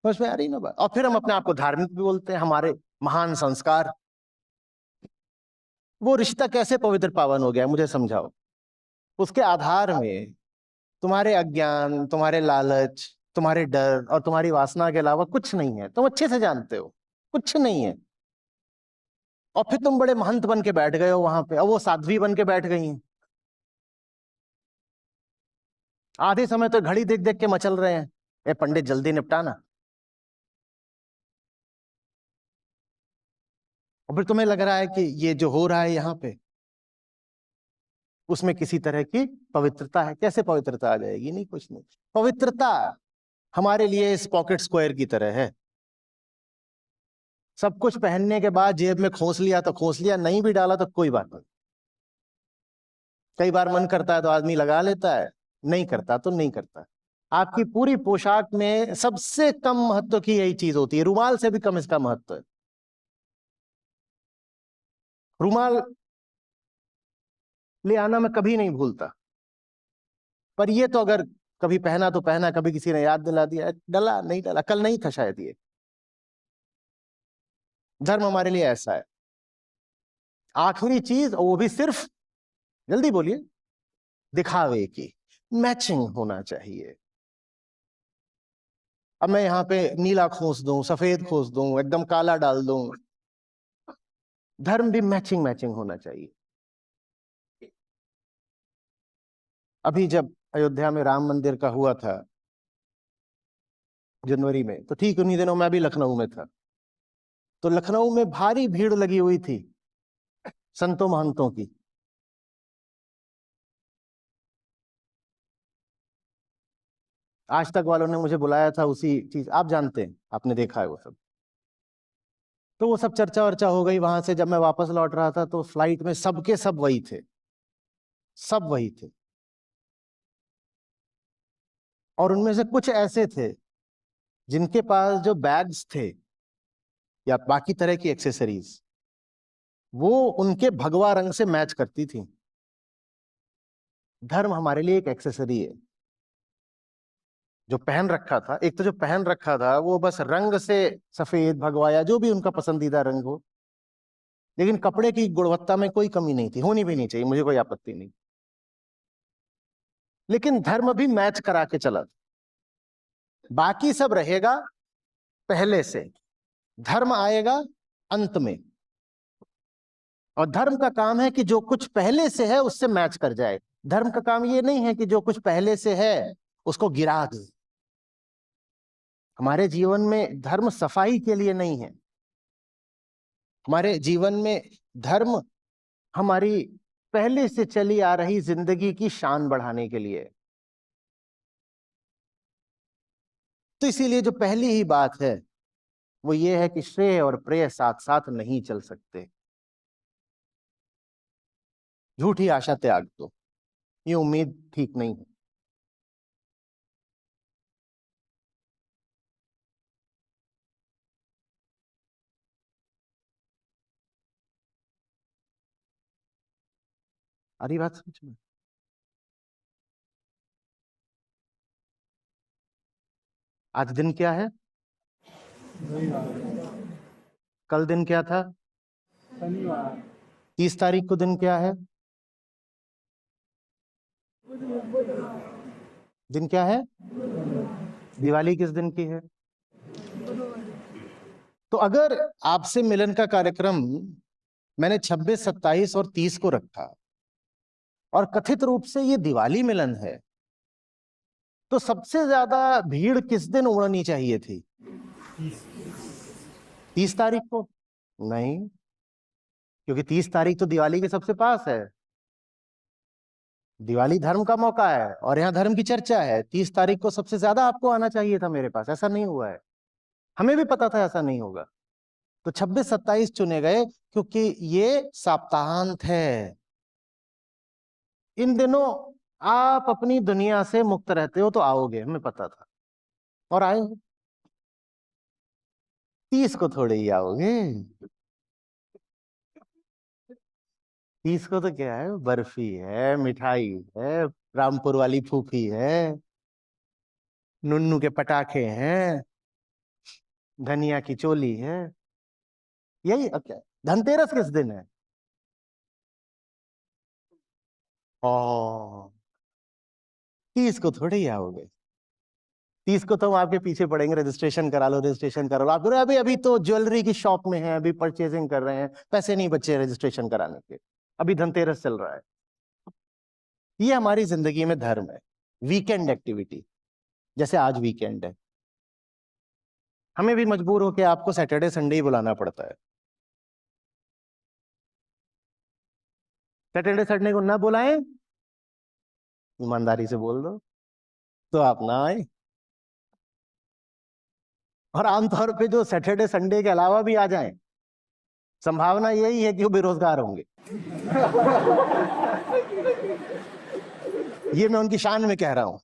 समझ में आ रही ना बात? और फिर हम अपने आप को धार्मिक भी बोलते हैं। हमारे महान संस्कार, वो रिश्ता कैसे पवित्र पावन हो गया मुझे समझाओ। उसके आधार में तुम्हारे अज्ञान, तुम्हारे लालच, तुम्हारे डर और तुम्हारी वासना के अलावा कुछ नहीं है, तुम अच्छे से जानते हो कुछ नहीं है। और फिर तुम बड़े महंत बन के बैठ गए हो वहां पे, और वो साध्वी बन के बैठ गई हैं। आधे समय तो घड़ी देख देख के मचल रहे हैं, ए पंडित जल्दी निपटाना। और फिर तुम्हें लग रहा है कि ये जो हो रहा है यहाँ पे उसमें किसी तरह की पवित्रता है। कैसे पवित्रता आ जाएगी? नहीं, कुछ नहीं। पवित्रता हमारे लिए इस पॉकेट स्क्वायर की तरह है। सब कुछ पहनने के बाद जेब में खोस लिया तो खोस लिया, नहीं भी डाला तो कोई बात नहीं। कई बार मन करता है तो आदमी लगा लेता है, नहीं करता तो नहीं करता। आपकी पूरी पोशाक में सबसे कम महत्व की यही चीज होती है, रुमाल से भी कम इसका महत्व है। रुमाल ले आना मैं कभी नहीं भूलता, पर ये तो अगर कभी पहना तो पहना, कभी किसी ने याद दिला दिया, डला नहीं डला, कल नहीं था शायद। ये धर्म हमारे लिए ऐसा है। आखिरी चीज, और वो भी सिर्फ, जल्दी बोलिए, दिखावे की, मैचिंग होना चाहिए। अब मैं यहाँ पे नीला खोस दूं, सफेद खोस दूं, एकदम काला डाल दूं, धर्म भी मैचिंग मैचिंग होना चाहिए। अभी जब अयोध्या में राम मंदिर का हुआ था जनवरी में, तो ठीक उन्हीं दिनों मैं भी लखनऊ में था। तो लखनऊ में भारी भीड़ लगी हुई थी संतों महंतों की। आज तक वालों ने मुझे बुलाया था उसी चीज, आप जानते हैं, आपने देखा है वो सब। तो वो सब चर्चा वर्चा हो गई। वहां से जब मैं वापस लौट रहा था तो फ्लाइट में सबके सब वही थे, सब वही थे। और उनमें से कुछ ऐसे थे जिनके पास जो बैग्स थे या बाकी तरह की एक्सेसरीज, वो उनके भगवा रंग से मैच करती थी। धर्म हमारे लिए एक एक्सेसरी है। जो पहन रखा था, एक तो जो पहन रखा था वो बस रंग से सफेद भगवा या जो भी उनका पसंदीदा रंग हो, लेकिन कपड़े की गुणवत्ता में कोई कमी नहीं थी, होनी भी नहीं चाहिए, मुझे कोई आपत्ति नहीं। लेकिन धर्म भी मैच करा के चला था। बाकी सब रहेगा पहले से, धर्म आएगा अंत में। और धर्म का काम है कि जो कुछ पहले से है उससे मैच कर जाए। धर्म का काम ये नहीं है कि जो कुछ पहले से है उसको गिरा दे। हमारे जीवन में धर्म सफाई के लिए नहीं है। हमारे जीवन में धर्म हमारी पहले से चली आ रही जिंदगी की शान बढ़ाने के लिए। तो इसीलिए जो पहली ही बात है वो ये है कि श्रेय और प्रेय साथ साथ नहीं चल सकते। झूठी आशा त्याग दो, ये उम्मीद ठीक नहीं है। अरे बात समझ में। आज दिन क्या है? कल दिन क्या था? शनिवार। 30 तारीख को दिन क्या है? दिन क्या है? दिवाली किस दिन की है? तो अगर आपसे मिलन का कार्यक्रम मैंने 26, 27 और 30 को रखा और कथित रूप से ये दिवाली मिलन है, तो सबसे ज्यादा भीड़ किस दिन उमड़नी चाहिए थी? 30 तारीख को? नहीं, क्योंकि 30 तारीख तो दिवाली के सबसे पास है। दिवाली धर्म का मौका है और यहाँ धर्म की चर्चा है। 30 तारीख को सबसे ज्यादा आपको आना चाहिए था मेरे पास, ऐसा नहीं हुआ है। हमें भी पता था ऐसा नहीं होगा, तो 26, 27 चुने गए क्योंकि ये सप्ताहांत है। इन दिनों आप अपनी दुनिया से मुक्त रहते हो तो आओगे, हमें पता था, और आए हो। 30 को थोड़े ही आओगे। 30 को तो क्या है, बर्फी है, मिठाई है, रामपुर वाली फूफी है, नुन्नू के पटाखे हैं, धनिया की चोली है, यही अब क्या है? धनतेरस किस दिन है? ओ, 30 को थोड़े ही आओगे। 30 को तो हम आपके पीछे पड़ेंगे, रजिस्ट्रेशन करा लो, रजिस्ट्रेशन करा लो। आप अभी अभी तो ज्वेलरी की शॉप में हैं, अभी परचेजिंग कर रहे हैं, पैसे नहीं बचे रजिस्ट्रेशन कराने के, अभी धनतेरस चल रहा है। ये हमारी जिंदगी में धर्म है, वीकेंड एक्टिविटी। जैसे आज वीकेंड है, हमें भी मजबूर होकर आपको सैटरडे संडे ही बुलाना पड़ता है। सैटरडे संडे को ना बुलाएं, ईमानदारी से बोल दो, तो आप ना आए। और आमतौर पे जो सैटरडे संडे के अलावा भी आ जाएं, संभावना यही है कि वो बेरोजगार होंगे। ये मैं उनकी शान में कह रहा हूं।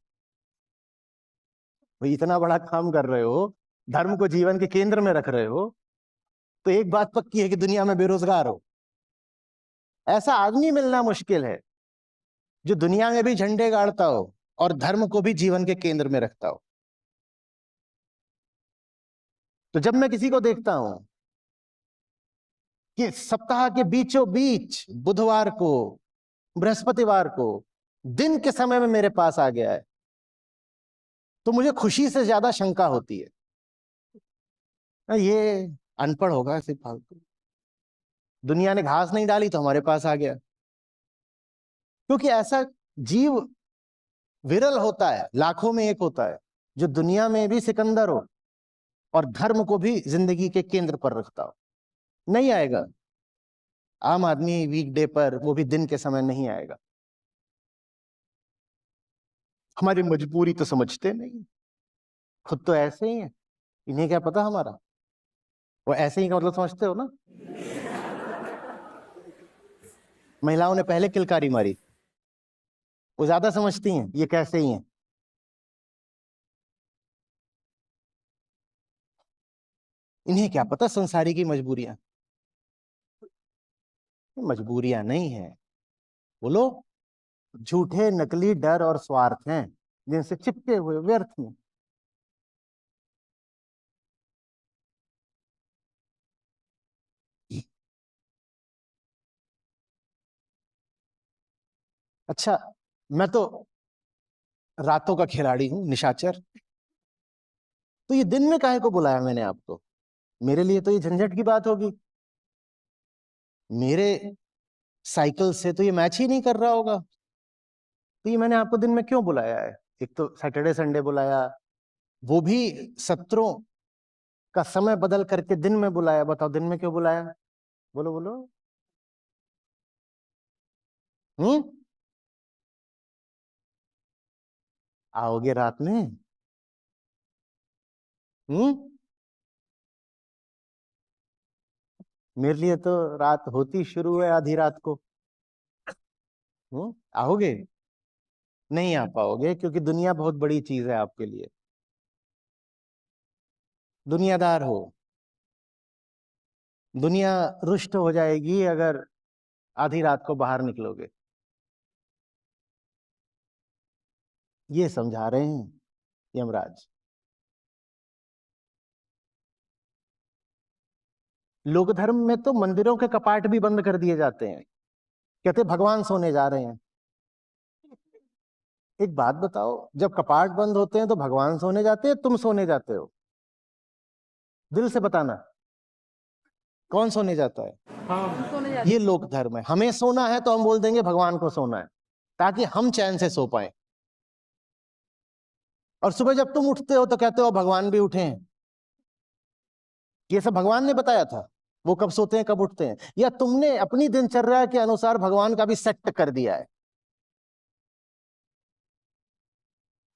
भाई इतना बड़ा काम कर रहे हो, धर्म को जीवन के केंद्र में रख रहे हो, तो एक बात पक्की है कि दुनिया में बेरोजगार हो। ऐसा आदमी मिलना मुश्किल है जो दुनिया में भी झंडे गाड़ता हो और धर्म को भी जीवन के केंद्र में रखता हो। तो जब मैं किसी को देखता हूं कि सप्ताह के बीचों बीच बुधवार को, बृहस्पतिवार को दिन के समय में मेरे पास आ गया है, तो मुझे खुशी से ज्यादा शंका होती है, ये अनपढ़ होगा सिर्फ फालतू, दुनिया ने घास नहीं डाली तो हमारे पास आ गया। क्योंकि ऐसा जीव विरल होता है, लाखों में एक होता है जो दुनिया में भी सिकंदर हो और धर्म को भी जिंदगी के केंद्र पर रखता हो। नहीं आएगा आम आदमी वीकडे पर, वो भी दिन के समय नहीं आएगा। हमारी मजबूरी तो समझते नहीं। खुद तो ऐसे ही है, इन्हें क्या पता हमारा। वो ऐसे ही का मतलब समझते हो ना। महिलाओं ने पहले किलकारी मारी, वो ज्यादा समझती हैं ये कैसे ही हैं। इन्हें क्या पता संसारी की मजबूरियां। मजबूरियां नहीं है, बोलो, झूठे नकली डर और स्वार्थ हैं जिनसे चिपके हुए व्यर्थ में। अच्छा, मैं तो रातों का खिलाड़ी हूं, निशाचर। तो ये दिन में काहे को बुलाया मैंने आपको? मेरे लिए तो ये झंझट की बात होगी। मेरे साइकिल से तो ये मैच ही नहीं कर रहा होगा। तो ये मैंने आपको दिन में क्यों बुलाया है? एक तो सैटरडे संडे बुलाया, वो भी सत्रों का समय बदल करके दिन में बुलाया। बताओ दिन में क्यों बुलाया? बोलो बोलो। हम्म। आओगे रात में? हम्म। मेरे लिए तो रात होती शुरू है आधी रात को। आओगे? नहीं आ पाओगे क्योंकि दुनिया बहुत बड़ी चीज है आपके लिए। दुनियादार हो। दुनिया रुष्ट हो जाएगी अगर आधी रात को बाहर निकलोगे। ये समझा रहे हैं यमराज। लोक धर्म में तो मंदिरों के कपाट भी बंद कर दिए जाते हैं, कहते भगवान सोने जा रहे हैं। एक बात बताओ, जब कपाट बंद होते हैं तो भगवान सोने जाते हैं, तुम सोने जाते हो? दिल से बताना, कौन सोने जाता है? हाँ, ये लोक धर्म है। हमें सोना है तो हम बोल देंगे भगवान को सोना है, ताकि हम चैन से सो पाए। और सुबह जब तुम उठते हो तो कहते हो भगवान भी उठे हैं। ये सब भगवान ने बताया था, वो कब सोते हैं कब उठते हैं, या तुमने अपनी दिनचर्या के अनुसार भगवान का भी सेट कर दिया है?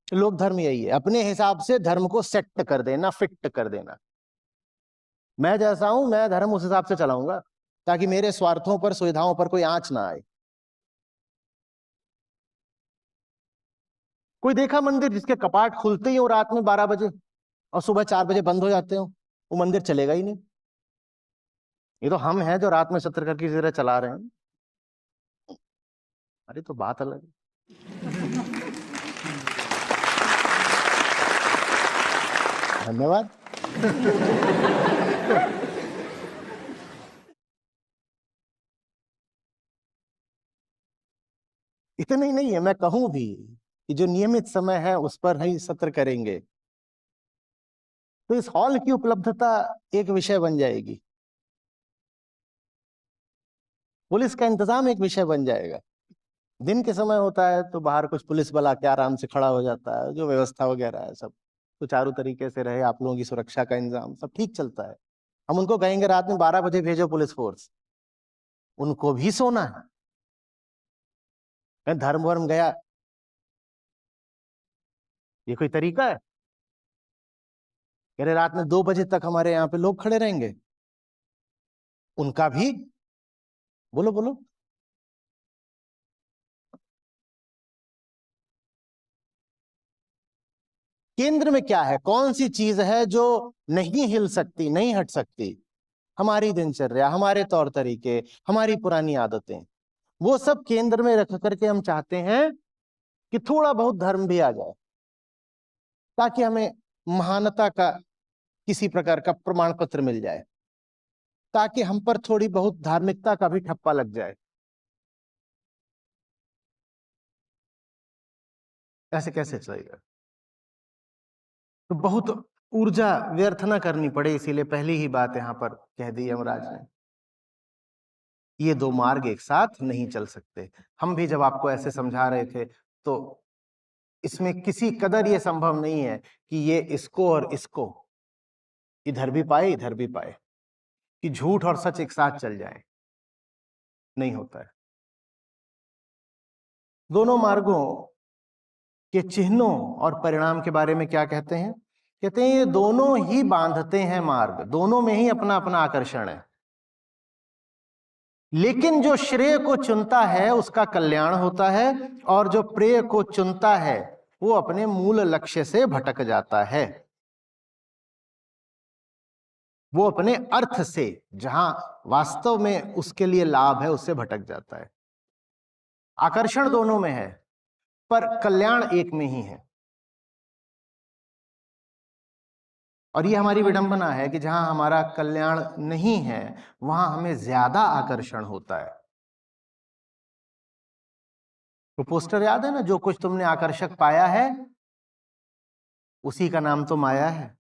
लोक धर्म यही है, अपने हिसाब से धर्म को सेट कर देना, फिट कर देना। मैं जैसा हूं, मैं धर्म उस हिसाब से चलाऊंगा, ताकि मेरे स्वार्थों पर, सुविधाओं पर कोई आंच ना आए। कोई देखा मंदिर जिसके कपाट खुलते ही हो रात में 12 बजे और सुबह 4 बजे बंद हो जाते हो? वो मंदिर चलेगा ही नहीं। ये तो हम हैं जो रात में सत्र करके जरा चला रहे हैं। अरे तो बात अलग है। धन्यवाद। इतना ही नहीं है, मैं कहूं भी कि जो नियमित समय है उस पर ही सत्र करेंगे तो इस हॉल की उपलब्धता एक विषय बन जाएगी, पुलिस का इंतजाम एक विषय बन जाएगा। दिन के समय होता है तो बाहर कुछ पुलिस बल आके आराम से खड़ा हो जाता है, जो व्यवस्था वगैरह है सब सुचारू तरीके से रहे, आप लोगों की सुरक्षा का इंतजाम सब ठीक चलता है। हम उनको कहेंगे रात में 12 बजे भेजो पुलिस फोर्स, उनको भी सोना है। धर्म वर्म गया, ये कोई तरीका है? कह रहे रात में 2 बजे तक हमारे यहाँ पे लोग खड़े रहेंगे, उनका भी। बोलो बोलो। केंद्र में क्या है? कौन सी चीज है जो नहीं हिल सकती, नहीं हट सकती? हमारी दिनचर्या, हमारे तौर तरीके, हमारी पुरानी आदतें, वो सब केंद्र में रख करके हम चाहते हैं कि थोड़ा बहुत धर्म भी आ जाए, ताकि हमें महानता का किसी प्रकार का प्रमाण पत्र मिल जाए, ताकि हम पर थोड़ी बहुत धार्मिकता का भी ठप्पा लग जाए। ऐसे कैसे चलेगा? तो बहुत ऊर्जा व्यर्थ ना करनी पड़े, इसीलिए पहली ही बात यहां पर कह दी यमराज ने, ये दो मार्ग एक साथ नहीं चल सकते। हम भी जब आपको ऐसे समझा रहे थे तो इसमें किसी कदर ये संभव नहीं है कि ये इसको और इसको इधर भी पाए इधर भी पाए, कि झूठ और सच एक साथ चल जाए, नहीं होता है। दोनों मार्गों के चिन्हों और परिणाम के बारे में क्या कहते हैं? कहते हैं ये दोनों ही बांधते हैं मार्ग, दोनों में ही अपना अपना आकर्षण है, लेकिन जो श्रेय को चुनता है उसका कल्याण होता है, और जो प्रेय को चुनता है वो अपने मूल लक्ष्य से भटक जाता है, वो अपने अर्थ से, जहां वास्तव में उसके लिए लाभ है, उससे भटक जाता है। आकर्षण दोनों में है पर कल्याण एक में ही है। और ये हमारी विडंबना है कि जहां हमारा कल्याण नहीं है वहां हमें ज्यादा आकर्षण होता है। तो पोस्टर याद है ना, जो कुछ तुमने आकर्षक पाया है उसी का नाम तो माया है।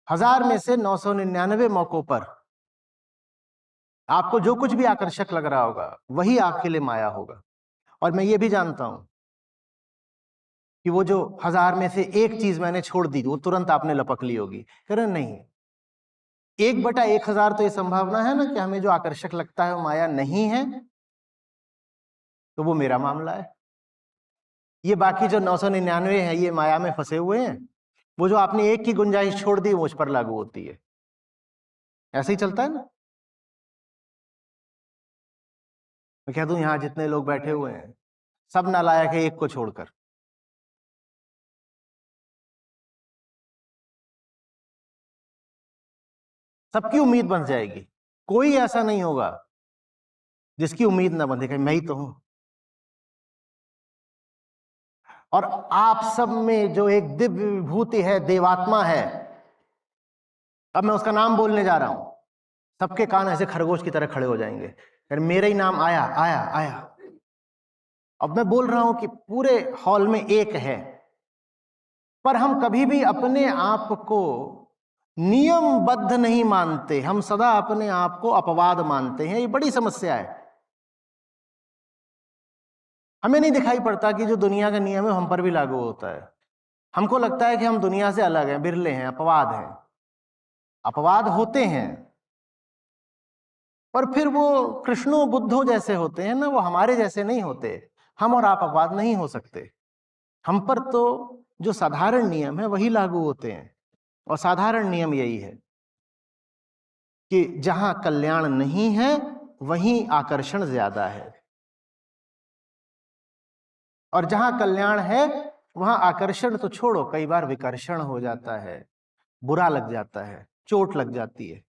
1000 में से 999 मौकों पर आपको जो कुछ भी आकर्षक लग रहा होगा वही आपके लिए माया होगा। और मैं ये भी जानता हूं कि वो जो 1000 में से एक चीज मैंने छोड़ दी वो तुरंत आपने लपक ली होगी। कह रहे नहीं, 1/1000 तो ये संभावना है ना कि हमें जो आकर्षक लगता है वो माया नहीं है, तो वो मेरा मामला है। ये बाकी जो 999 है ये माया में फंसे हुए हैं। वो जो आपने एक की गुंजाइश छोड़ दी मुझ पर लागू होती है। ऐसे ही चलता है ना। मैं कह दूं यहां जितने लोग बैठे हुए हैं सब नालायक है एक को छोड़कर। सबकी उम्मीद बन जाएगी, कोई ऐसा नहीं होगा जिसकी उम्मीद ना बंधे, मैं ही तो हूं। और आप सब में जो एक दिव्य विभूति है, देवात्मा है, अब मैं उसका नाम बोलने जा रहा हूं, सबके कान ऐसे खरगोश की तरह खड़े हो जाएंगे, यार मेरा ही नाम आया आया आया। अब मैं बोल रहा हूं कि पूरे हॉल में एक है, पर हम कभी भी अपने आप को नियमबद्ध नहीं मानते, हम सदा अपने आप को अपवाद मानते हैं। ये बड़ी समस्या है। हमें नहीं दिखाई पड़ता कि जो दुनिया का नियम है हम पर भी लागू होता है। हमको लगता है कि हम दुनिया से अलग हैं, बिरले हैं, अपवाद हैं। अपवाद होते हैं पर फिर वो कृष्णो बुद्धो जैसे होते हैं ना, वो हमारे जैसे नहीं होते। हम और आप अपवाद नहीं हो सकते। हम पर तो जो साधारण नियम है वही लागू होते हैं, और साधारण नियम यही है कि जहां कल्याण नहीं है वहीं आकर्षण ज्यादा है, और जहां कल्याण है वहां आकर्षण तो छोड़ो, कई बार विकर्षण हो जाता है, बुरा लग जाता है, चोट लग जाती है।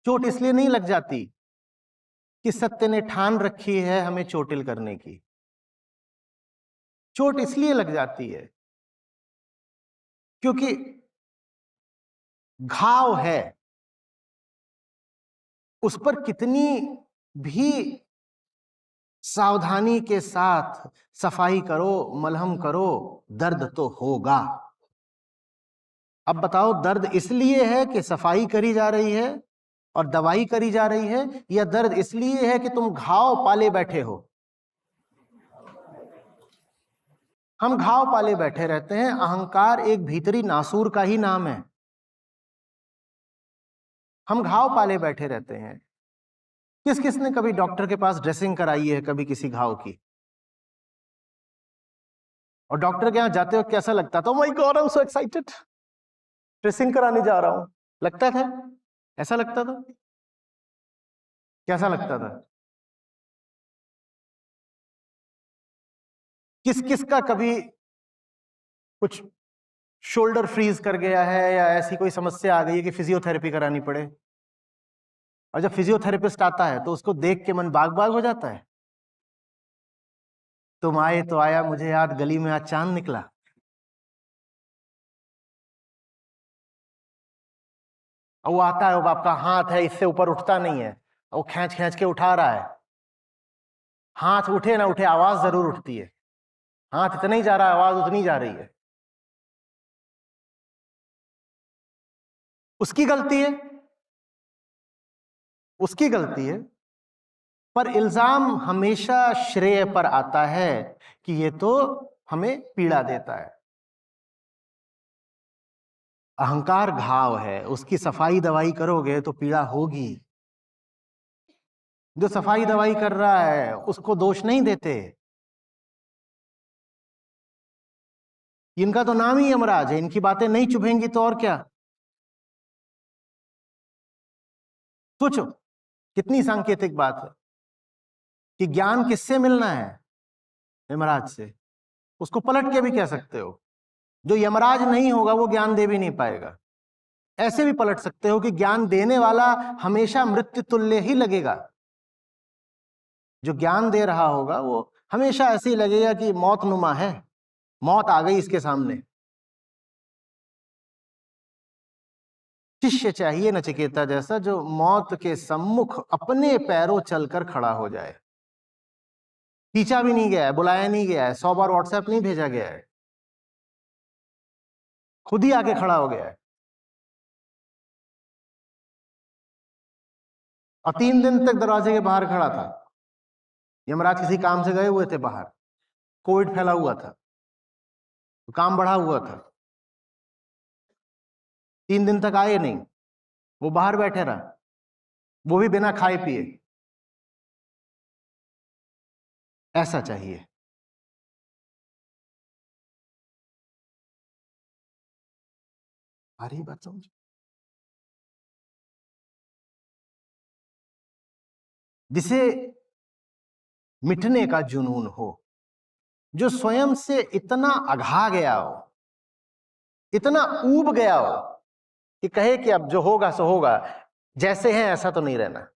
चोट इसलिए नहीं लग जाती कि सत्य ने ठान रखी है हमें चोटिल करने की। चोट इसलिए लग जाती है क्योंकि घाव है, उस पर कितनी भी सावधानी के साथ सफाई करो, मलहम करो, दर्द तो होगा। अब बताओ, दर्द इसलिए है कि सफाई करी जा रही है और दवाई करी जा रही है, या दर्द इसलिए है कि तुम घाव पाले बैठे हो? हम घाव पाले बैठे रहते हैं। अहंकार एक भीतरी नासूर का ही नाम है। हम घाव पाले बैठे रहते हैं। किस किस ने कभी डॉक्टर के पास ड्रेसिंग कराई है कभी किसी घाव की? और डॉक्टर के यहां जाते हो कैसा लगता था? My God I am so excited, dressing कराने जा रहा हूं। लगता था? ऐसा लगता था? कैसा लगता था? किस किस का कभी कुछ शोल्डर फ्रीज कर गया है या ऐसी कोई समस्या आ गई है कि फिजियोथेरेपी करानी पड़े? और जब फिजियोथेरेपिस्ट आता है तो उसको देख के मन बाग बाग हो जाता है। तुम आए तो आया, मुझे याद गली में आज चांद निकला। और वो आता है, वो आपका हाथ है इससे ऊपर उठता नहीं है, वो खींच खींच के उठा रहा है। हाथ उठे ना उठे आवाज जरूर उठती है। हाथ इतना ही जा रहा है, आवाज उतनी जा रही है। उसकी गलती है, उसकी गलती है। पर इल्जाम हमेशा श्रेय पर आता है कि ये तो हमें पीड़ा देता है। अहंकार घाव है, उसकी सफाई दवाई करोगे तो पीड़ा होगी। जो सफाई दवाई कर रहा है उसको दोष नहीं देते, इनका तो नाम ही यमराज है, इनकी बातें नहीं चुभेंगी तो और क्या। सोचो कितनी सांकेतिक बात है कि ज्ञान किससे मिलना है, यमराज से। उसको पलट के भी कह सकते हो, जो यमराज नहीं होगा वो ज्ञान दे भी नहीं पाएगा। ऐसे भी पलट सकते हो कि ज्ञान देने वाला हमेशा मृत्यु तुल्य ही लगेगा, जो ज्ञान दे रहा होगा वो हमेशा ऐसे ही लगेगा कि मौत नुमा है, मौत आ गई इसके सामने। शिष्य चाहिए नचिकेता जैसा, जो मौत के सम्मुख अपने पैरों चलकर खड़ा हो जाए। पीछा भी नहीं गया है, बुलाया नहीं गया है, 100 बार व्हाट्सएप नहीं भेजा गया है, खुद ही आके खड़ा हो गया है। और 3 दिन तक दरवाजे के बाहर खड़ा था। यमराज किसी काम से गए हुए थे बाहर, कोविड फैला हुआ था, तो काम बढ़ा हुआ था। 3 दिन तक आए नहीं, वो बाहर बैठे रहा, वो भी बिना खाए पिए। ऐसा चाहिए। आ रही बात समझ? जिसे मिटने का जुनून हो, जो स्वयं से इतना अघा गया हो, इतना ऊब गया हो कि कहे कि अब जो होगा सो होगा, जैसे हैं ऐसा तो नहीं रहना,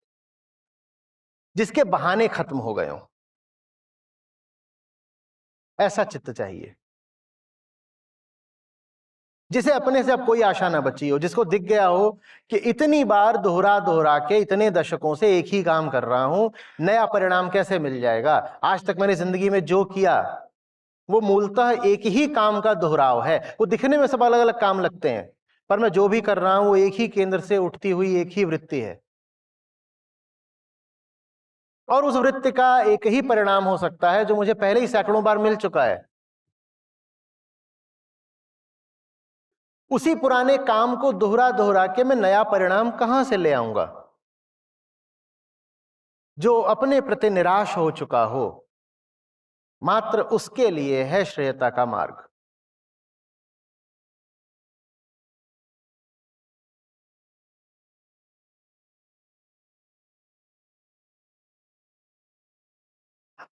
जिसके बहाने खत्म हो गए हो, ऐसा चित्त चाहिए। जिसे अपने से अब कोई आशा ना बची हो, जिसको दिख गया हो कि इतनी बार दोहरा दोहरा के इतने दशकों से एक ही काम कर रहा हूं, नया परिणाम कैसे मिल जाएगा। आज तक मैंने जिंदगी में जो किया वो मूलतः एक ही काम का दोहराव है। वो दिखने में सब अलग अलग काम लगते हैं, पर मैं जो भी कर रहा हूं वो एक ही केंद्र से उठती हुई एक ही वृत्ति है, और उस वृत्ति का एक ही परिणाम हो सकता है जो मुझे पहले ही सैकड़ों बार मिल चुका है। उसी पुराने काम को दोहरा दोहरा के मैं नया परिणाम कहां से ले आऊंगा। जो अपने प्रति निराश हो चुका हो, मात्र उसके लिए है श्रेयता का मार्ग।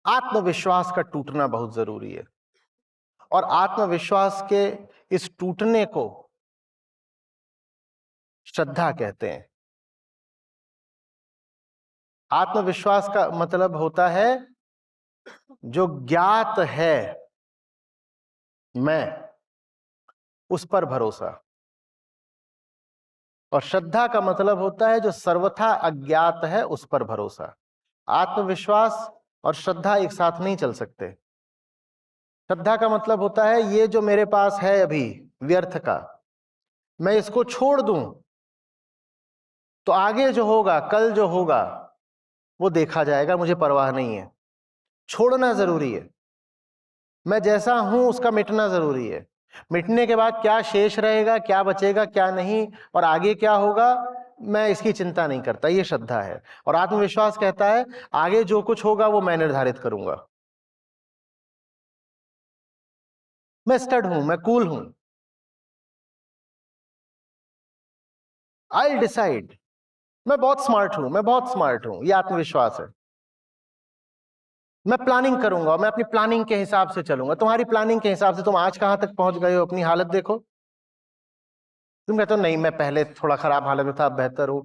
आत्मविश्वास का टूटना बहुत जरूरी है, और आत्मविश्वास के इस टूटने को श्रद्धा कहते हैं। आत्मविश्वास का मतलब होता है जो ज्ञात है मैं, उस पर भरोसा। और श्रद्धा का मतलब होता है जो सर्वथा अज्ञात है उस पर भरोसा। आत्मविश्वास और श्रद्धा एक साथ नहीं चल सकते। श्रद्धा का मतलब होता है ये जो मेरे पास है अभी व्यर्थ का, मैं इसको छोड़ दूं तो आगे जो होगा, कल जो होगा वो देखा जाएगा, मुझे परवाह नहीं है। छोड़ना जरूरी है। मैं जैसा हूं उसका मिटना जरूरी है। मिटने के बाद क्या शेष रहेगा, क्या बचेगा, क्या नहीं, और आगे क्या होगा, मैं इसकी चिंता नहीं करता। ये श्रद्धा है। और आत्मविश्वास कहता है आगे जो कुछ होगा वो मैं निर्धारित करूंगा। मैं स्टड हूं, मैं कूल हूं, आई डिसाइड। मैं बहुत स्मार्ट हूं, मैं बहुत स्मार्ट हूं, ये आत्मविश्वास है। मैं प्लानिंग करूंगा, मैं अपनी प्लानिंग के हिसाब से चलूंगा। तुम्हारी प्लानिंग के हिसाब से तुम आज कहां तक पहुंच गए हो, अपनी हालत देखो। तुम कहते हो नहीं मैं पहले थोड़ा खराब हालत में था, अब बेहतर हूं।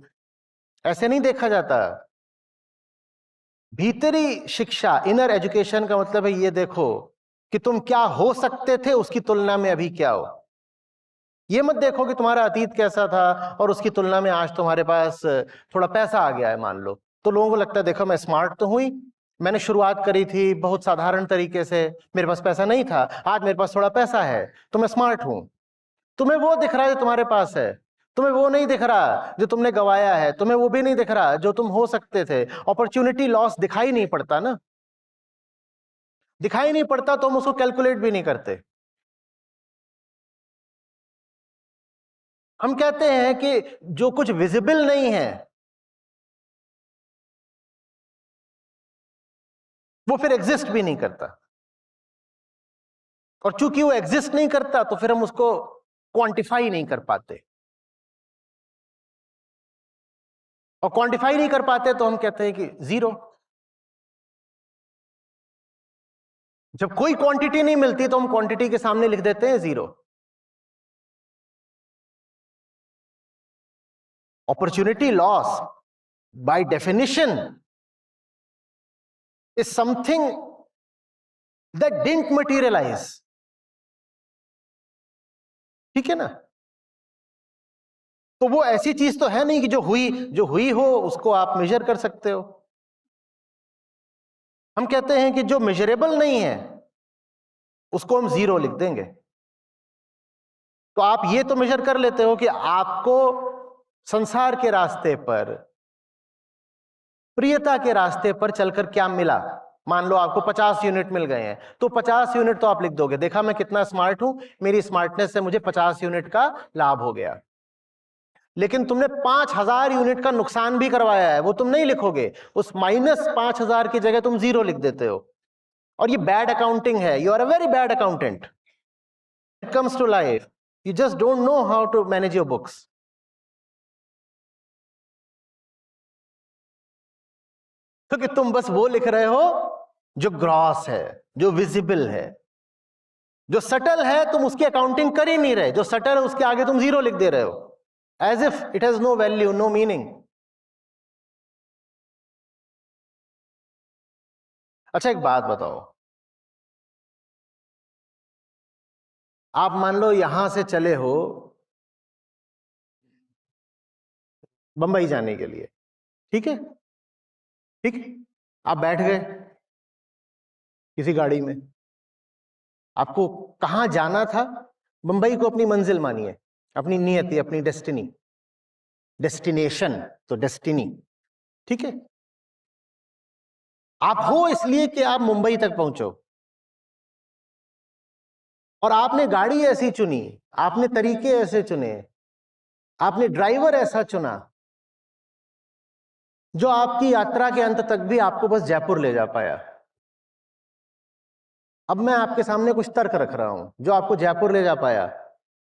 ऐसे नहीं देखा जाता। भीतरी शिक्षा, इनर एजुकेशन का मतलब है ये देखो कि तुम क्या हो सकते थे उसकी तुलना में अभी क्या हो। ये मत देखो कि तुम्हारा अतीत कैसा था और उसकी तुलना में आज तुम्हारे पास थोड़ा पैसा आ गया है मान लो, तो लोगों को लगता है देखो मैं स्मार्ट तो हुई, मैंने शुरुआत करी थी बहुत साधारण तरीके से, मेरे पास पैसा नहीं था, आज मेरे पास थोड़ा पैसा है तो मैं स्मार्ट हूं। तुम्हें वो दिख रहा है जो तुम्हारे पास है, तुम्हें वो नहीं दिख रहा जो तुमने गवाया है, तुम्हें वो भी नहीं दिख रहा जो तुम हो सकते थे। अपॉर्चुनिटी लॉस दिखाई नहीं पड़ता ना, दिखाई नहीं पड़ता तो हम उसको कैलकुलेट भी नहीं करते। हम कहते हैं कि जो कुछ विजिबल नहीं है वो फिर एग्जिस्ट भी नहीं करता। और चूंकि वो एग्जिस्ट नहीं करता तो फिर हम उसको क्वांटिफाई नहीं कर पाते, और क्वांटिफाई नहीं कर पाते तो हम कहते हैं कि जीरो। जब कोई क्वांटिटी नहीं मिलती तो हम क्वांटिटी के सामने लिख देते हैं zero. Opportunity loss by definition is something that didn't materialise, ठीक है ना। तो वो ऐसी चीज तो है नहीं कि जो हुई हो उसको आप मेजर कर सकते हो। हम कहते हैं कि जो मेजरेबल नहीं है उसको हम जीरो लिख देंगे। तो आप ये तो मेजर कर लेते हो कि आपको संसार के रास्ते पर, प्रियता के रास्ते पर चलकर क्या मिला। मान लो आपको 50 यूनिट मिल गए हैं, तो 50 यूनिट तो आप लिख दोगे, देखा मैं कितना स्मार्ट हूं, मेरी स्मार्टनेस से मुझे 50 यूनिट का लाभ हो गया। लेकिन तुमने 5000 यूनिट का नुकसान भी करवाया है, वो तुम नहीं लिखोगे, उस -5000 की जगह तुम जीरो लिख देते हो। और ये बैड अकाउंटिंग है, you are a very bad accountant. It comes to life, you just don't know how to manage your books. क्योंकि तुम बस वो लिख रहे हो जो ग्रॉस है, जो विजिबल है। जो सटल है तुम उसकी अकाउंटिंग कर ही नहीं रहे, जो सटल है उसके आगे तुम जीरो लिख दे रहे हो, as if it has no value, no meaning. अच्छा एक बात बताओ, आप मान लो यहां से चले हो बंबई जाने के लिए, ठीक है, ठीक है? आप बैठ गए किसी गाड़ी में, आपको कहां जाना था, बंबई को अपनी मंजिल मानिए, अपनी नियति, अपनी डेस्टिनी, डेस्टिनेशन तो डेस्टिनी, ठीक है। आप हो इसलिए कि आप मुंबई तक पहुंचो, और आपने गाड़ी ऐसी चुनी, आपने तरीके ऐसे चुने, आपने ड्राइवर ऐसा चुना जो आपकी यात्रा के अंत तक भी आपको बस जयपुर ले जा पाया। अब मैं आपके सामने कुछ तर्क रख रहा हूं, जो आपको जयपुर ले जा पाया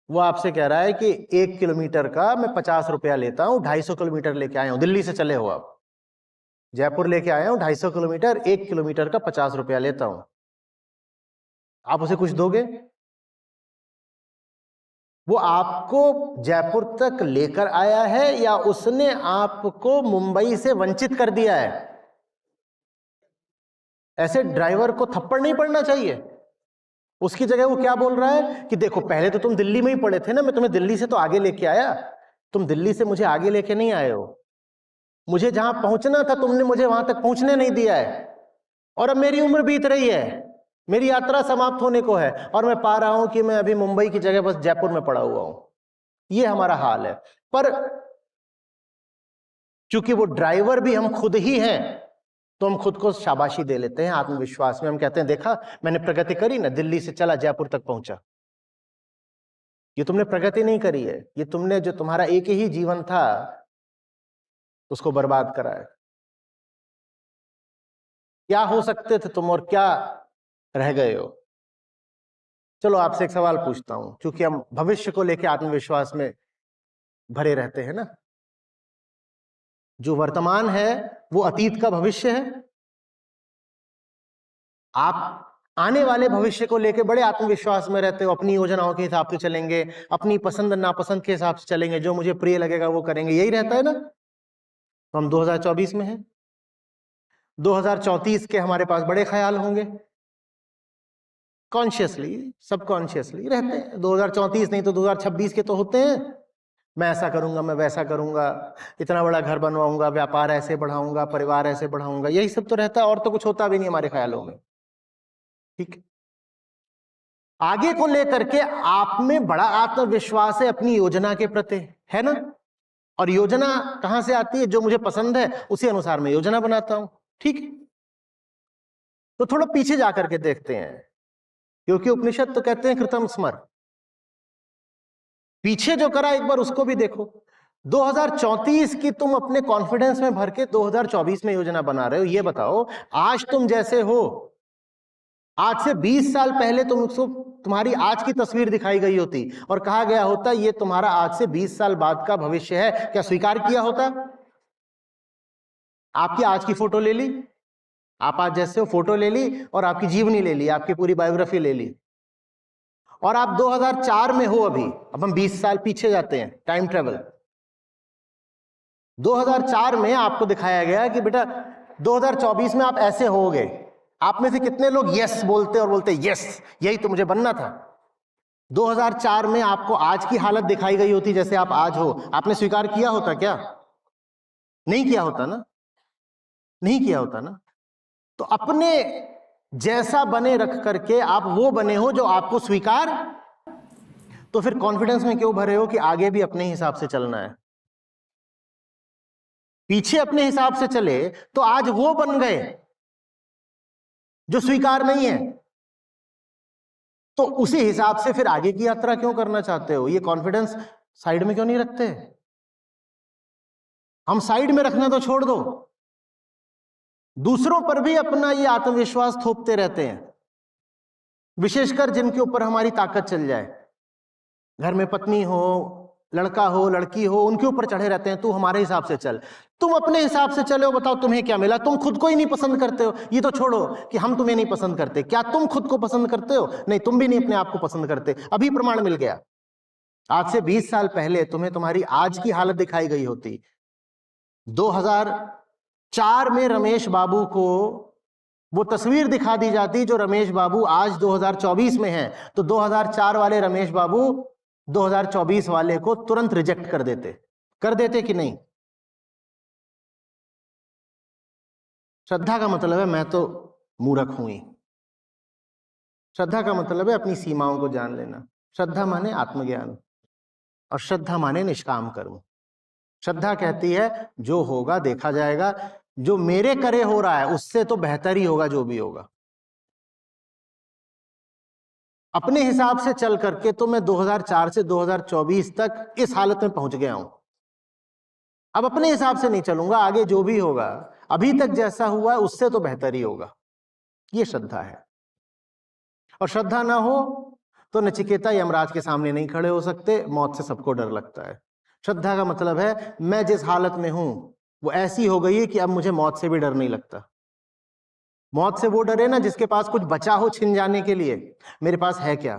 वो आपसे कह रहा है कि 1 किलोमीटर का मैं 50 रुपया लेता हूं, 250 किलोमीटर लेके आया हूं, दिल्ली से चले हो आप, जयपुर लेके आया हूं 250 किलोमीटर, 1 किलोमीटर का 50 रुपया लेता हूं। आप उसे कुछ दोगे? वो आपको जयपुर तक लेकर आया है या उसने आपको मुंबई से वंचित कर दिया है? ऐसे ड्राइवर को थप्पड़ नहीं पड़ना चाहिए। उसकी जगह वो क्या बोल रहा है कि देखो पहले तो तुम दिल्ली में ही पड़े थे ना, मैं तुम्हें दिल्ली से तो आगे लेके आया, तुम दिल्ली से मुझे आगे लेके नहीं आए हो, मुझे जहां पहुंचना था तुमने मुझे वहां तक पहुंचने नहीं दिया है, और अब मेरी उम्र बीत रही है, मेरी यात्रा समाप्त होने को है, और मैं पा रहा हूं कि मैं अभी मुंबई की जगह बस जयपुर में पड़ा हुआ हूं। ये हमारा हाल है। पर चूंकि वो ड्राइवर भी हम खुद ही हैं तो हम खुद को शाबाशी दे लेते हैं आत्मविश्वास में, हम कहते हैं देखा मैंने प्रगति करी ना, दिल्ली से चला जयपुर तक पहुंचा। ये तुमने प्रगति नहीं करी है, ये तुमने जो तुम्हारा एक ही जीवन था उसको बर्बाद करा है। क्या हो सकते थे तुम और क्या रह गए हो। चलो आपसे एक सवाल पूछता हूं, क्योंकि हम भविष्य को लेकर आत्मविश्वास में भरे रहते हैं ना। जो वर्तमान है वो अतीत का भविष्य है। आप आने वाले भविष्य को लेकर बड़े आत्मविश्वास में रहते हो, अपनी योजनाओं के हिसाब से चलेंगे, अपनी पसंद नापसंद के हिसाब से चलेंगे, जो मुझे प्रिय लगेगा वो करेंगे, यही रहता है ना। तो हम 2024 में हैं, 2034 के हमारे पास बड़े ख्याल होंगे, कॉन्शियसली सबकॉन्शियसली रहते हैं। 2034 नहीं तो 2026 के तो होते हैं, मैं ऐसा करूंगा, मैं वैसा करूंगा, इतना बड़ा घर बनवाऊंगा, व्यापार ऐसे बढ़ाऊंगा, परिवार ऐसे बढ़ाऊंगा, यही सब तो रहता है, और तो कुछ होता भी नहीं हमारे ख्यालों में। ठीक, आगे को लेकर के आप में बड़ा आत्मविश्वास है अपनी योजना के प्रति, है ना। और योजना कहां से आती है? जो मुझे पसंद है उसी अनुसार मैं योजना बनाता हूं। ठीक, तो थोड़ा पीछे जाकर के देखते हैं, क्योंकि उपनिषद तो कहते हैं कृतम स्मर, पीछे जो करा एक बार उसको भी देखो। 2034 की तुम अपने कॉन्फिडेंस में भर के 2024 में योजना बना रहे हो। ये बताओ आज तुम जैसे हो आज से 20 साल पहले तुम्हारी आज की तस्वीर दिखाई गई होती और कहा गया होता ये तुम्हारा आज से 20 साल बाद का भविष्य है, क्या स्वीकार किया होता? आपकी आज की फोटो ले ली, आप आज जैसे हो फोटो ले ली और आपकी जीवनी ले ली, आपकी पूरी बायोग्राफी ले ली, और आप 2004 में हो अभी। अब हम 20 साल पीछे जाते हैं, टाइम ट्रेवल। 2004 में आपको दिखाया गया कि बेटा 2024 में आप ऐसे होगे। आप में से कितने लोग यस बोलते और बोलते यस यही तो मुझे बनना था? 2004 में आपको आज की हालत दिखाई गई होती जैसे आप आज हो, आपने स्वीकार किया होता क्या? नहीं किया होता ना, नहीं किया होता ना। तो अपने जैसा बने रख करके आप वो बने हो जो आपको स्वीकार, तो फिर कॉन्फिडेंस में क्यों भरे हो कि आगे भी अपने हिसाब से चलना है? पीछे अपने हिसाब से चले तो आज वो बन गए जो स्वीकार नहीं है, तो उसी हिसाब से फिर आगे की यात्रा क्यों करना चाहते हो? ये कॉन्फिडेंस साइड में क्यों नहीं रखते? हम साइड में रखना तो छोड़ दो, दूसरों पर भी अपना ये आत्मविश्वास थोपते रहते हैं, विशेषकर जिनके ऊपर हमारी ताकत चल जाए। घर में पत्नी हो, लड़का हो, लड़की हो, उनके ऊपर चढ़े रहते हैं, तू हमारे हिसाब से चल। तुम अपने हिसाब से चले हो, बताओ तुम्हें क्या मिला? तुम खुद को ही नहीं पसंद करते हो। ये तो छोड़ो कि हम तुम्हें नहीं पसंद करते, क्या तुम खुद को पसंद करते हो? नहीं, तुम भी नहीं अपने आप को पसंद करते। अभी प्रमाण मिल गया। आज से 20 साल पहले तुम्हें तुम्हारी आज की हालत दिखाई गई होती। 2004 में रमेश बाबू को वो तस्वीर दिखा दी जाती जो रमेश बाबू आज 2024 में है, तो 2004 वाले रमेश बाबू 2024 वाले को तुरंत रिजेक्ट कर देते कि नहीं? श्रद्धा का मतलब है मैं तो मूर्ख हूं ही। श्रद्धा का मतलब है अपनी सीमाओं को जान लेना। श्रद्धा माने आत्मज्ञान और श्रद्धा माने निष्काम कर्म। श्रद्धा कहती है जो होगा देखा जाएगा, जो मेरे करे हो रहा है उससे तो बेहतर ही होगा जो भी होगा। अपने हिसाब से चल करके तो मैं 2004 से 2024 तक इस हालत में पहुंच गया हूं। अब अपने हिसाब से नहीं चलूंगा, आगे जो भी होगा अभी तक जैसा हुआ है उससे तो बेहतर ही होगा। ये श्रद्धा है। और श्रद्धा ना हो तो नचिकेता यमराज के सामने नहीं खड़े हो सकते, मौत से सबको डर लगता है। श्रद्धा का मतलब है मैं जिस हालत में हूं वो ऐसी हो गई है कि अब मुझे मौत से भी डर नहीं लगता। मौत से वो डरे ना जिसके पास कुछ बचा हो छिन जाने के लिए, मेरे पास है क्या?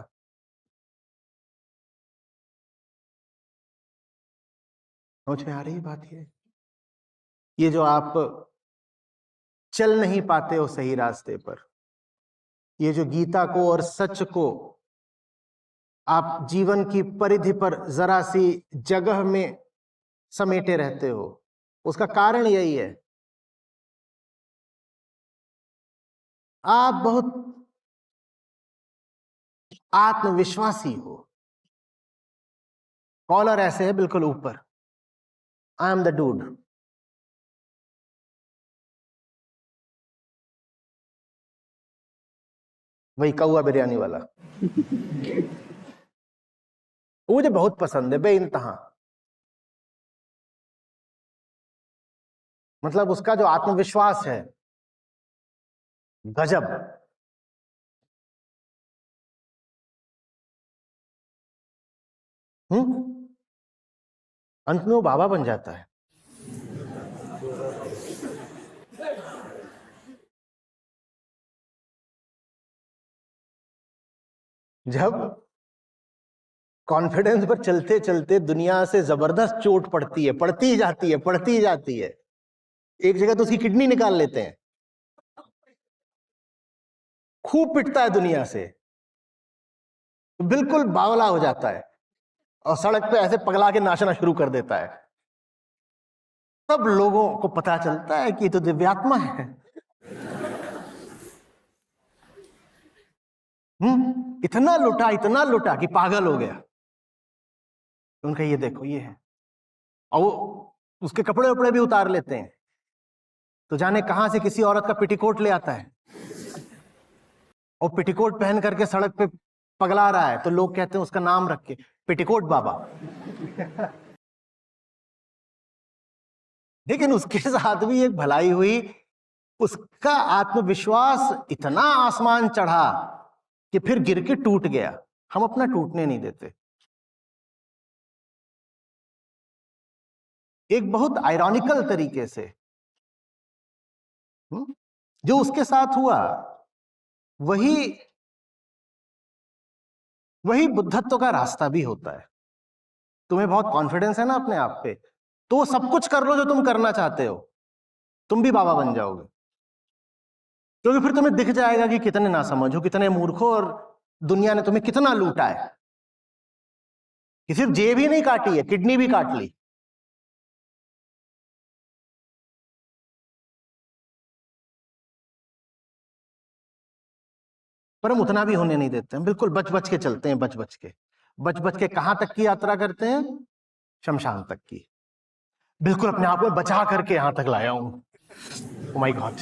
समझ में आ रही बात? ये जो आप चल नहीं पाते हो सही रास्ते पर, ये जो गीता को और सच को आप जीवन की परिधि पर जरा सी जगह में समेटे रहते हो, उसका कारण यही है आप बहुत आत्मविश्वासी हो। कॉलर ऐसे है बिल्कुल ऊपर, आई एम द डूड। वही कौआ बिरयानी वाला वो मुझे बहुत पसंद है बेइंतहा। मतलब उसका जो आत्मविश्वास है गजब। अंत में वो बाबा बन जाता है। जब कॉन्फिडेंस पर चलते चलते दुनिया से जबरदस्त चोट पड़ती है, पड़ती जाती है, पड़ती जाती है, एक जगह तो उसकी किडनी निकाल लेते हैं, खूब पिटता है दुनिया से, बिल्कुल बावला हो जाता है और सड़क पे ऐसे पगला के नाचना शुरू कर देता है। सब लोगों को पता चलता है कि ये तो दिव्यात्मा है। इतना लुटा कि पागल हो गया। उनका ये देखो ये है, और वो उसके कपड़े वपड़े भी उतार लेते हैं, तो जाने कहां से किसी औरत का पेटीकोट ले आता है और पेटीकोट पहन करके सड़क पे पगला रहा है, तो लोग कहते हैं उसका नाम रख के पेटीकोट बाबा। लेकिन उसके साथ भी एक भलाई हुई उसका आत्मविश्वास इतना आसमान चढ़ा कि फिर गिर के टूट गया। हम अपना टूटने नहीं देते। एक बहुत आयरॉनिकल तरीके से जो उसके साथ हुआ वही बुद्धत्व का रास्ता भी होता है। तुम्हें बहुत कॉन्फिडेंस है ना अपने आप पे, तो सब कुछ कर लो जो तुम करना चाहते हो, तुम भी बाबा बन जाओगे। क्योंकि फिर तुम्हें दिख जाएगा कि कितने नासमझ हो, कितने मूर्ख हो, और दुनिया ने तुम्हें कितना लूटा है। कि सिर्फ जेब ही नहीं काटी है, किडनी भी काट ली। पर हम उतना भी होने नहीं देते हैं, बिल्कुल बच बच के चलते हैं, बच बच के कहां तक की यात्रा करते हैं? शमशान तक की। बिल्कुल अपने आप को बचा करके यहां तक लाया हूं। ओ माय गॉड,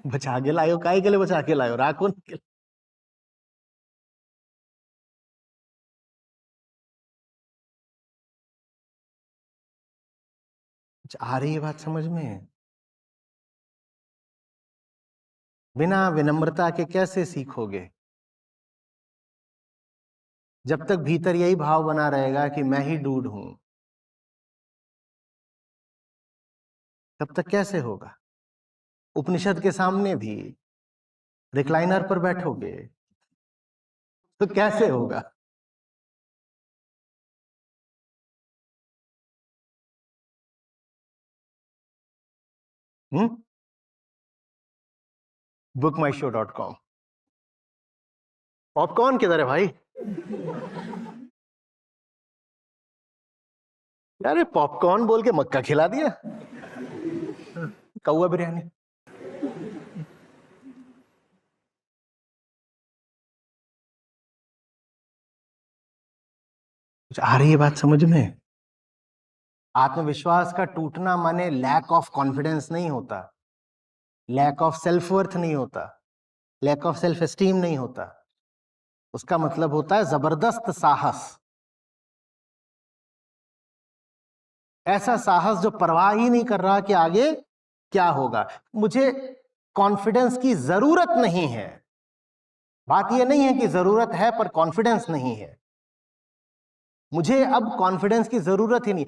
बचा के लायो, काय के लिए बचा के लायो? राखो के। आ रही है बात समझ में? बिना विनम्रता के कैसे सीखोगे? जब तक भीतर यही भाव बना रहेगा कि मैं ही डूड हूं, तब तक कैसे होगा? उपनिषद के सामने भी रिक्लाइनर पर बैठोगे तो कैसे होगा? bookmyshow.com। पॉपकॉर्न किधर है भाई? अरे पॉपकॉर्न बोल के मक्का खिला दिया। कौआ बिरयानी। कुछ आ रही है बात समझ में? आत्मविश्वास का टूटना माने लैक ऑफ कॉन्फिडेंस नहीं होता, लैक ऑफ सेल्फ वर्थ नहीं होता, लैक ऑफ सेल्फ एस्टीम नहीं होता। उसका मतलब होता है जबरदस्त साहस। ऐसा साहस जो परवाह ही नहीं कर रहा कि आगे क्या होगा। मुझे कॉन्फिडेंस की जरूरत नहीं है। बात यह नहीं है कि जरूरत है पर कॉन्फिडेंस नहीं है। मुझे अब कॉन्फिडेंस की जरूरत ही नहीं।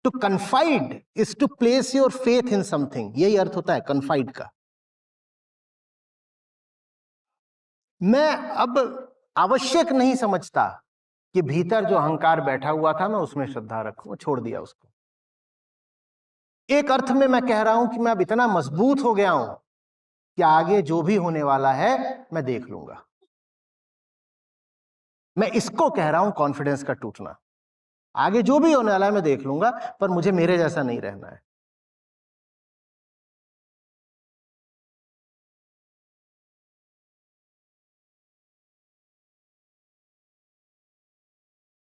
To confide is to place your faith in something, यही अर्थ होता है कन्फाइड का। मैं अब आवश्यक नहीं समझता कि भीतर जो अहंकार बैठा हुआ था मैं उसमें श्रद्धा रखूं, छोड़ दिया उसको। एक अर्थ में मैं कह रहा हूं कि मैं अब इतना मजबूत हो गया हूं कि आगे जो भी होने वाला है मैं देख लूंगा। मैं इसको कह रहा हूं कॉन्फिडेंस का टूटना। आगे जो भी होने वाला है मैं देख लूंगा, पर मुझे मेरे जैसा नहीं रहना है।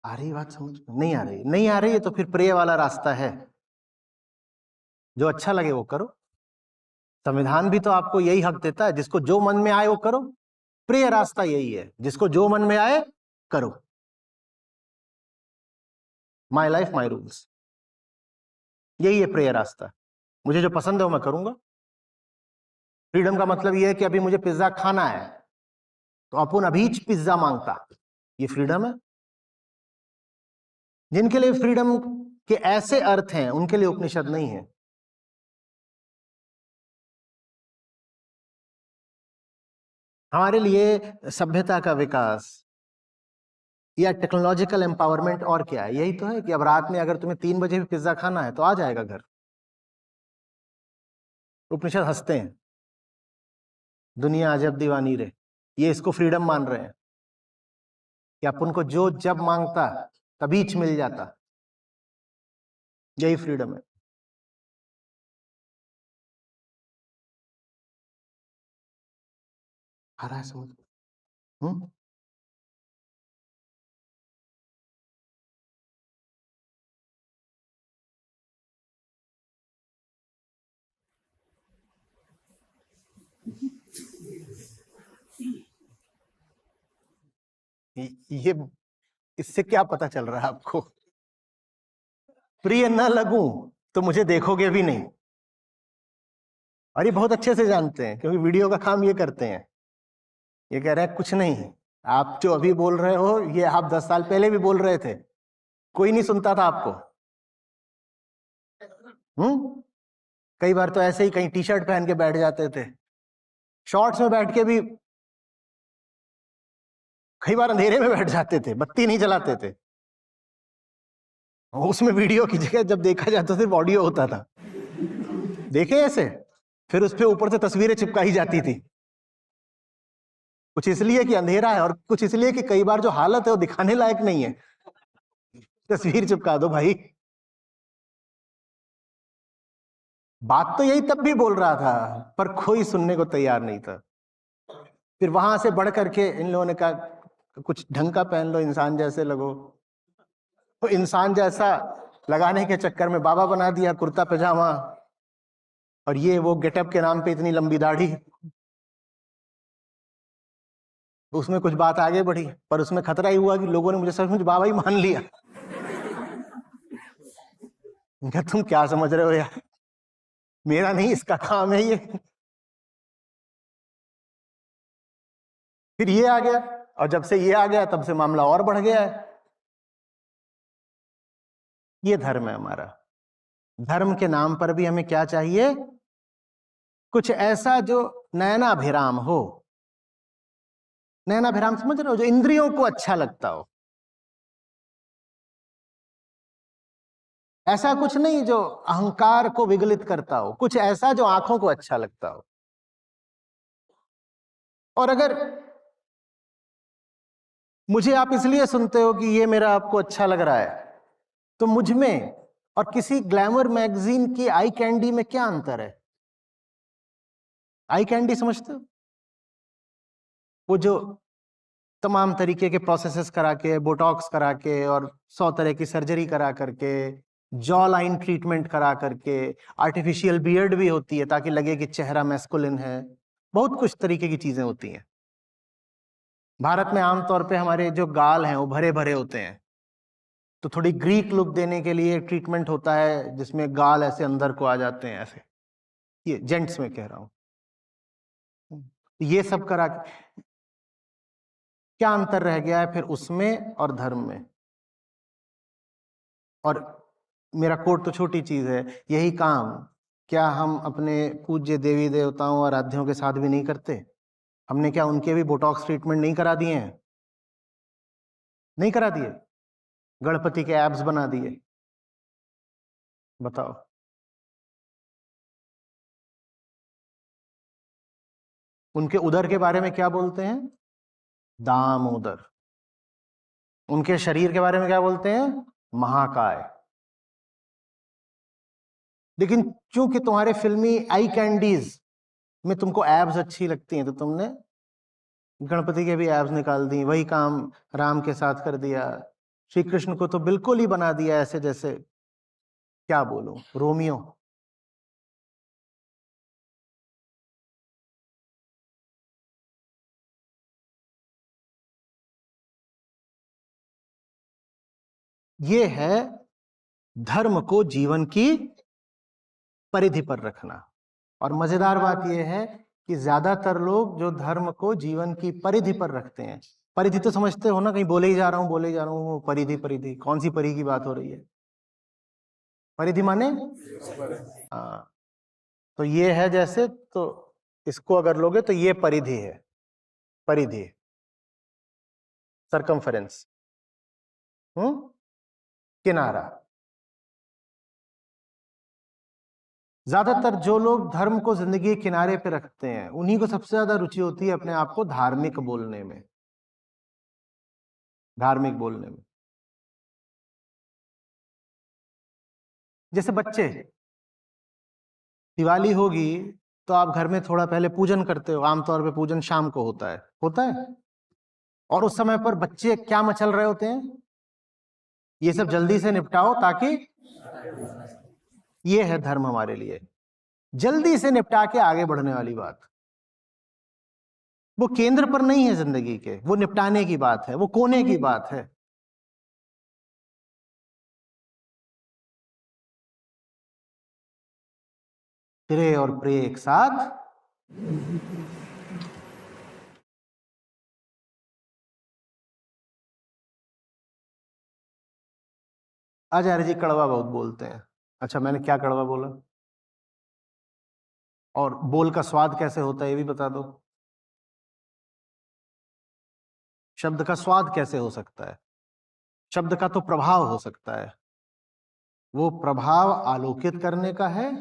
आ रही बात समझ में? नहीं आ रही? नहीं आ रही है तो फिर प्रेय वाला रास्ता है। जो अच्छा लगे वो करो। संविधान भी तो आपको यही हक देता है, जिसको जो मन में आए वो करो। प्रिय रास्ता यही है, जिसको जो मन में आए करो। माई लाइफ माई रूल्स, यही है प्रिय रास्ता। मुझे जो पसंद है वो मैं करूंगा। फ्रीडम का मतलब यह है कि अभी मुझे पिज्जा खाना है तो अपन अभी पिज्जा मांगता, ये फ्रीडम है। जिनके लिए फ्रीडम के ऐसे अर्थ हैं उनके लिए उपनिषद नहीं है। हमारे लिए सभ्यता का विकास या टेक्नोलॉजिकल एम्पावरमेंट और क्या है? यही तो है कि अब रात में अगर तुम्हें 3 बजे भी पिज्जा खाना है तो आ जाएगा घर। उपनिषद हंसते हैं, दुनिया अजब दीवानी रे। ये इसको फ्रीडम मान रहे हैं कि अपन को जो जब मांगता तभी मिल जाता। यही फ्रीडम है। आ रहा है समझ? हम्म। ये इससे क्या पता चल रहा है आपको? प्रिय न लगूं तो मुझे देखोगे भी नहीं। और ये बहुत अच्छे से जानते हैं क्योंकि वीडियो का काम ये करते हैं। ये कह रहे हैं कुछ नहीं, आप जो अभी बोल रहे हो ये आप 10 साल पहले भी बोल रहे थे, कोई नहीं सुनता था आपको। कई बार तो ऐसे ही कहीं टी शर्ट पहन के बैठ जाते थे, शॉर्ट्स में बैठ के भी कई बार अंधेरे में बैठ जाते थे, बत्ती नहीं जलाते थे। उसमें वीडियो की जगह जब देखा जाता सिर्फ ऑडियो होता था। देखे ऐसे, फिर उस पे ऊपर से तस्वीरें चिपकाई जाती थी, कुछ इसलिए कि अंधेरा है और कुछ इसलिए कि कई बार जो हालत है वो दिखाने लायक नहीं है, तस्वीर चिपका दो भाई। बात तो यही तब भी बोल रहा था पर कोई सुनने को तैयार नहीं था। फिर वहां से बढ़ करके इन लोगों ने कहा कुछ ढंग का पहन लो, इंसान जैसे लगो। तो इंसान जैसा लगाने के चक्कर में बाबा बना दिया कुर्ता पजामा, और ये वो गेटअप के नाम पे इतनी लंबी दाढ़ी। उसमें कुछ बात आगे बढ़ी पर उसमें खतरा ही हुआ कि लोगों ने मुझे सचमुच बाबा ही मान लिया। तुम क्या समझ रहे हो यार, मेरा नहीं इसका काम है ये। फिर ये आ गया, और जब से ये आ गया तब से मामला और बढ़ गया है। ये धर्म है हमारा। धर्म के नाम पर भी हमें क्या चाहिए? कुछ ऐसा जो नयनाभिराम हो। नयनाभिराम समझ रहे हो? जो इंद्रियों को अच्छा लगता हो। ऐसा कुछ नहीं जो अहंकार को विगलित करता हो, कुछ ऐसा जो आंखों को अच्छा लगता हो। और अगर मुझे आप इसलिए सुनते हो कि ये मेरा आपको अच्छा लग रहा है, तो मुझ में और किसी ग्लैमर मैगजीन की आई कैंडी में क्या अंतर है? आई कैंडी समझते हो? वो जो तमाम तरीके के प्रोसेसेस करा के, बोटॉक्स करा के और 100 तरह की सर्जरी करा करके, जॉ लाइन ट्रीटमेंट करा करके, आर्टिफिशियल बियर्ड भी होती है ताकि लगे कि चेहरा मैस्कुलिन है। बहुत कुछ तरीके की चीजें होती हैं। भारत में आमतौर पे हमारे जो गाल हैं वो भरे भरे होते हैं, तो थोड़ी ग्रीक लुक देने के लिए ट्रीटमेंट होता है जिसमें गाल ऐसे अंदर को आ जाते हैं ऐसे। ये जेंट्स में कह रहा हूं। ये सब करा के क्या अंतर रह गया है फिर उसमें और धर्म में? और मेरा कोट तो छोटी चीज है, यही काम क्या हम अपने पूज्य देवी देवताओं और आराध्यों के साथ भी नहीं करते? हमने क्या उनके भी बोटॉक्स ट्रीटमेंट नहीं करा दिए हैं? नहीं करा दिए? गणपति के एब्स बना दिए? बताओ। उनके उदर के बारे में क्या बोलते हैं? दामोदर। उनके शरीर के बारे में क्या बोलते हैं? महाकाय। लेकिन चूंकि तुम्हारे फिल्मी आई कैंडीज में तुमको एब्स अच्छी लगती हैं, तो तुमने गणपति के भी एब्स निकाल दी। वही काम राम के साथ कर दिया। श्री कृष्ण को तो बिल्कुल ही बना दिया ऐसे जैसे, क्या बोलूं, रोमियो। ये है धर्म को जीवन की परिधि पर रखना। और मजेदार बात यह है कि ज्यादातर लोग जो धर्म को जीवन की परिधि पर रखते हैं, परिधि तो समझते हो ना, कहीं बोले ही जा रहा हूं बोले ही जा रहा हूं, परिधि परिधि कौन सी परि की बात हो रही है? परिधि माने हाँ, तो ये है जैसे, तो इसको अगर लोगे तो ये परिधि है, परिधि, सरकमफेरेंस, किनारा। ज्यादातर जो लोग धर्म को जिंदगी के किनारे पे रखते हैं उन्हीं को सबसे ज्यादा रुचि होती है अपने आप को धार्मिक बोलने में, धार्मिक बोलने में। जैसे बच्चे, दिवाली होगी तो आप घर में थोड़ा पहले पूजन करते हो, आमतौर पे पूजन शाम को होता है, होता है। और उस समय पर बच्चे क्या मचल रहे होते हैं? ये सब जल्दी से निपटाओ ताकि, ये है धर्म हमारे लिए, जल्दी से निपटा के आगे बढ़ने वाली बात। वो केंद्र पर नहीं है जिंदगी के, वो निपटाने की बात है, वो कोने की बात है। श्रेय और प्रिय एक साथ। आचार्य जी कड़वा बहुत बोलते हैं। अच्छा, मैंने क्या कड़वा बोला? और बोल का स्वाद कैसे होता है ये भी बता दो। शब्द का स्वाद कैसे हो सकता है? शब्द का तो प्रभाव हो सकता है। वो प्रभाव आलोकित करने का है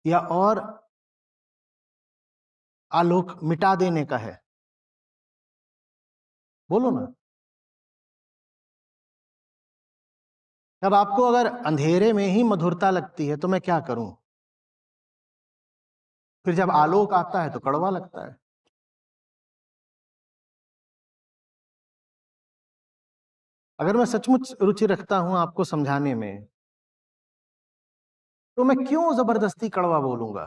या और आलोक मिटा देने का है? बोलो ना। अब आपको अगर अंधेरे में ही मधुरता लगती है तो मैं क्या करूं? फिर जब आलोक आता है तो कड़वा लगता है। अगर मैं सचमुच रुचि रखता हूं आपको समझाने में, तो मैं क्यों जबरदस्ती कड़वा बोलूंगा?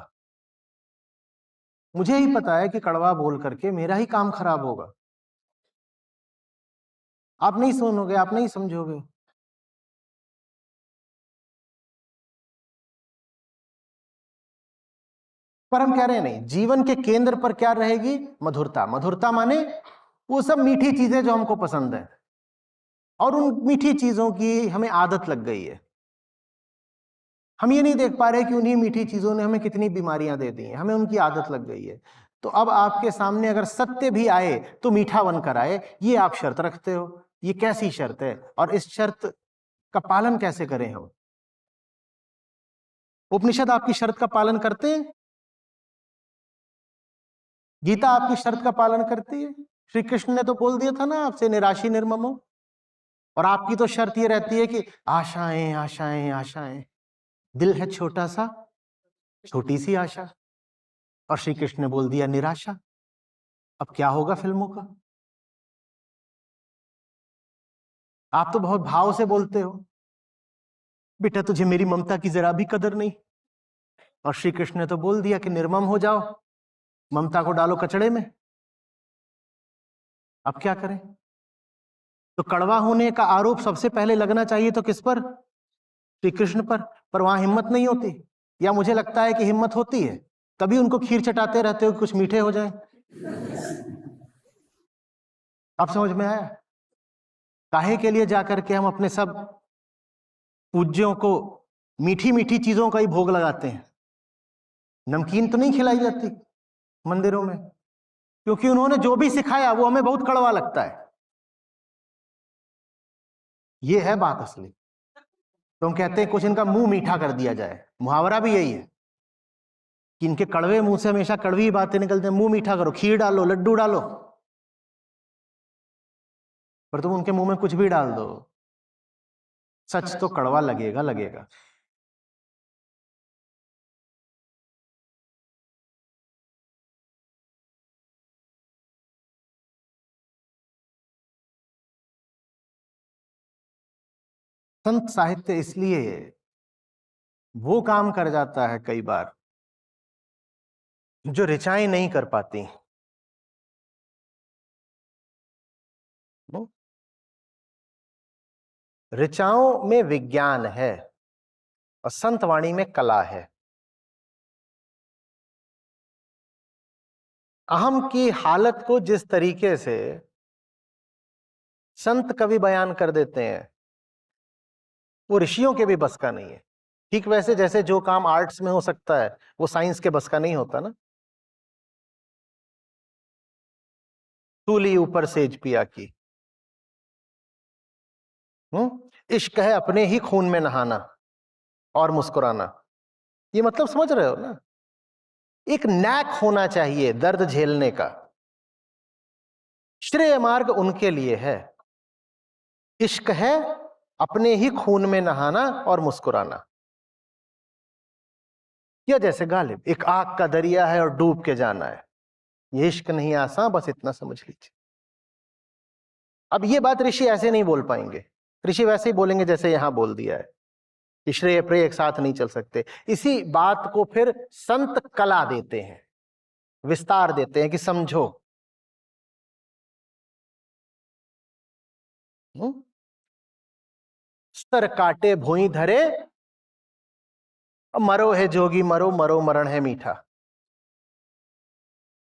मुझे ही पता है कि कड़वा बोल करके मेरा ही काम खराब होगा। आप नहीं सुनोगे, आप नहीं समझोगे। पर हम कह रहे हैं नहीं, जीवन के केंद्र पर क्या रहेगी? मधुरता। मधुरता माने वो सब मीठी चीजें जो हमको पसंद है, और उन मीठी चीजों की हमें आदत लग गई है। हम ये नहीं देख पा रहे कि उन्हीं मीठी चीजों ने हमें कितनी बीमारियां दे दी हैं, हमें उनकी आदत लग गई है। तो अब आपके सामने अगर सत्य भी आए तो मीठा बनकर आए, ये आप शर्त रखते हो। ये कैसी शर्त है? और इस शर्त का पालन कैसे करें हम? उपनिषद आपकी शर्त का पालन करते हैं? गीता आपकी शर्त का पालन करती है? श्री कृष्ण ने तो बोल दिया था ना आपसे, निराशी निर्ममो। और आपकी तो शर्त ये रहती है कि आशाएं आशाएं आशाएं। दिल है छोटा सा, छोटी सी आशा। और श्री कृष्ण ने बोल दिया निराशा। अब क्या होगा फिल्मों का? आप तो बहुत भाव से बोलते हो, बेटा तुझे मेरी ममता की जरा भी कदर नहीं। और श्री कृष्ण ने तो बोल दिया कि निर्मम हो जाओ, ममता को डालो कचड़े में। अब क्या करें? तो कड़वा होने का आरोप सबसे पहले लगना चाहिए तो किस पर? श्री कृष्ण पर वहां हिम्मत नहीं होती, या मुझे लगता है कि हिम्मत होती है, तभी उनको खीर चटाते रहते हो कि कुछ मीठे हो जाए। अब समझ में आया काहे के लिए जाकर के हम अपने सब पूज्यों को मीठी मीठी चीजों का ही भोग लगाते हैं? नमकीन तो नहीं खिलाई जाती मंदिरों में, क्योंकि उन्होंने जो भी सिखाया वो हमें बहुत कड़वा लगता है। ये है बात असली। तो हम कहते हैं कुछ इनका मुंह मीठा कर दिया जाए। मुहावरा भी यही है कि इनके कड़वे मुंह से हमेशा कड़वी बातें निकलती हैं। मुंह मीठा करो, खीर डालो, लड्डू डालो। पर तुम उनके मुंह में कुछ भी डाल दो, सच तो कड़वा लगेगा लगेगा। संत साहित्य इसलिए वो काम कर जाता है कई बार जो ऋचाएं नहीं कर पाती। ऋचाओं में विज्ञान है और संत वाणी में कला है। अहम की हालत को जिस तरीके से संत कवि बयान कर देते हैं वो ऋषियों के भी बस का नहीं है। ठीक वैसे जैसे जो काम आर्ट्स में हो सकता है वो साइंस के बस का नहीं होता ना। तूली ऊपर सेज पिया की। इश्क है अपने ही खून में नहाना और मुस्कुराना। ये मतलब समझ रहे हो ना? एक नैक होना चाहिए दर्द झेलने का। श्रेय मार्ग उनके लिए है। इश्क है अपने ही खून में नहाना और मुस्कुराना। या जैसे गालिब, एक आग का दरिया है और डूब के जाना है। ये इश्क नहीं आसान, बस इतना समझ लीजिए। अब ये बात ऋषि ऐसे नहीं बोल पाएंगे। ऋषि वैसे ही बोलेंगे जैसे यहां बोल दिया है कि श्रेय प्रेय एक साथ नहीं चल सकते। इसी बात को फिर संत कला देते हैं, विस्तार देते हैं कि समझो। स्तर काटे भुई धरे अब मरो है जोगी मरो, मरो मरण है मीठा।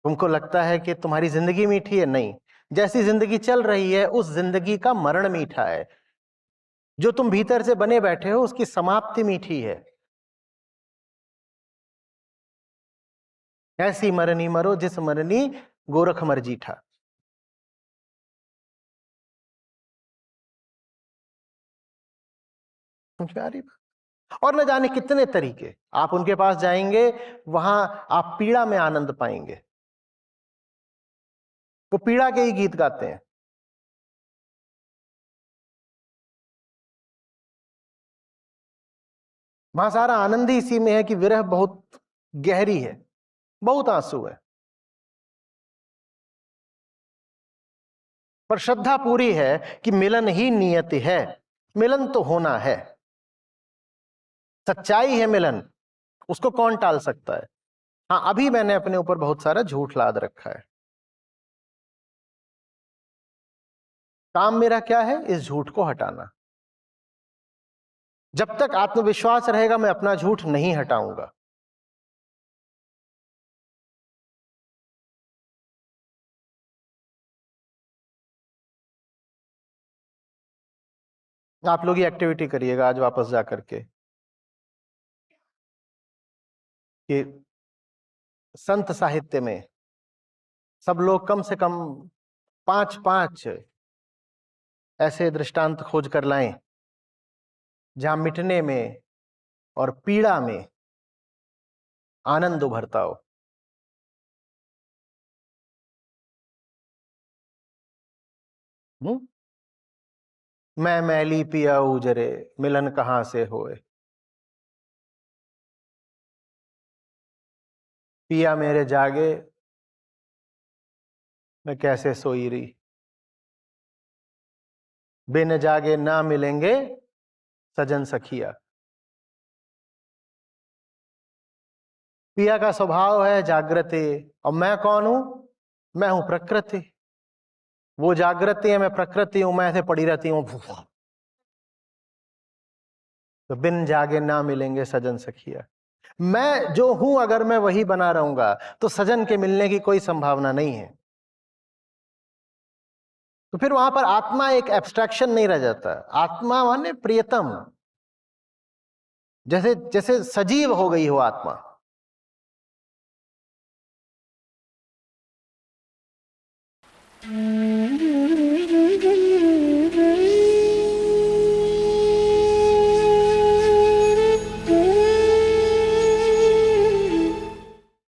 तुमको लगता है कि तुम्हारी जिंदगी मीठी है? नहीं, जैसी जिंदगी चल रही है उस जिंदगी का मरण मीठा है। जो तुम भीतर से बने बैठे हो उसकी समाप्ति मीठी है। ऐसी मरनी मरो जिस मरनी गोरख मर जीठा। समझ में आ रही बात? और न जाने कितने तरीके, आप उनके पास जाएंगे वहां आप पीड़ा में आनंद पाएंगे। वो पीड़ा के ही गीत गाते हैं। वहां सारा आनंद ही इसी में है कि विरह बहुत गहरी है, बहुत आंसू है, पर श्रद्धा पूरी है कि मिलन ही नियति है। मिलन तो होना है, सच्चाई है मिलन, उसको कौन टाल सकता है? हाँ, अभी मैंने अपने ऊपर बहुत सारा झूठ लाद रखा है। काम मेरा क्या है? इस झूठ को हटाना। जब तक आत्मविश्वास रहेगा मैं अपना झूठ नहीं हटाऊंगा। आप लोग ये एक्टिविटी करिएगा आज वापस जा करके कि संत साहित्य में सब लोग कम से कम 5-5 ऐसे दृष्टांत खोज कर लाएं जहां मिटने में और पीड़ा में आनंद उभरता हो। मैं मैली पिया उजरे, मिलन कहां से होए। पिया मेरे जागे, मैं कैसे सोई रही। बिन जागे ना मिलेंगे सजन सखिया। पिया का स्वभाव है जागृति, और मैं कौन हूं? मैं हूं प्रकृति। वो जागृति है, मैं प्रकृति हूं, मैं ऐसे पड़ी रहती हूं। तो बिन जागे ना मिलेंगे सजन सखिया। मैं जो हूं अगर मैं वही बना रहूंगा तो सजन के मिलने की कोई संभावना नहीं है। तो फिर वहां पर आत्मा एक एब्स्ट्रैक्शन नहीं रह जाता। आत्मा माने प्रियतम, जैसे जैसे सजीव हो गई हो आत्मा।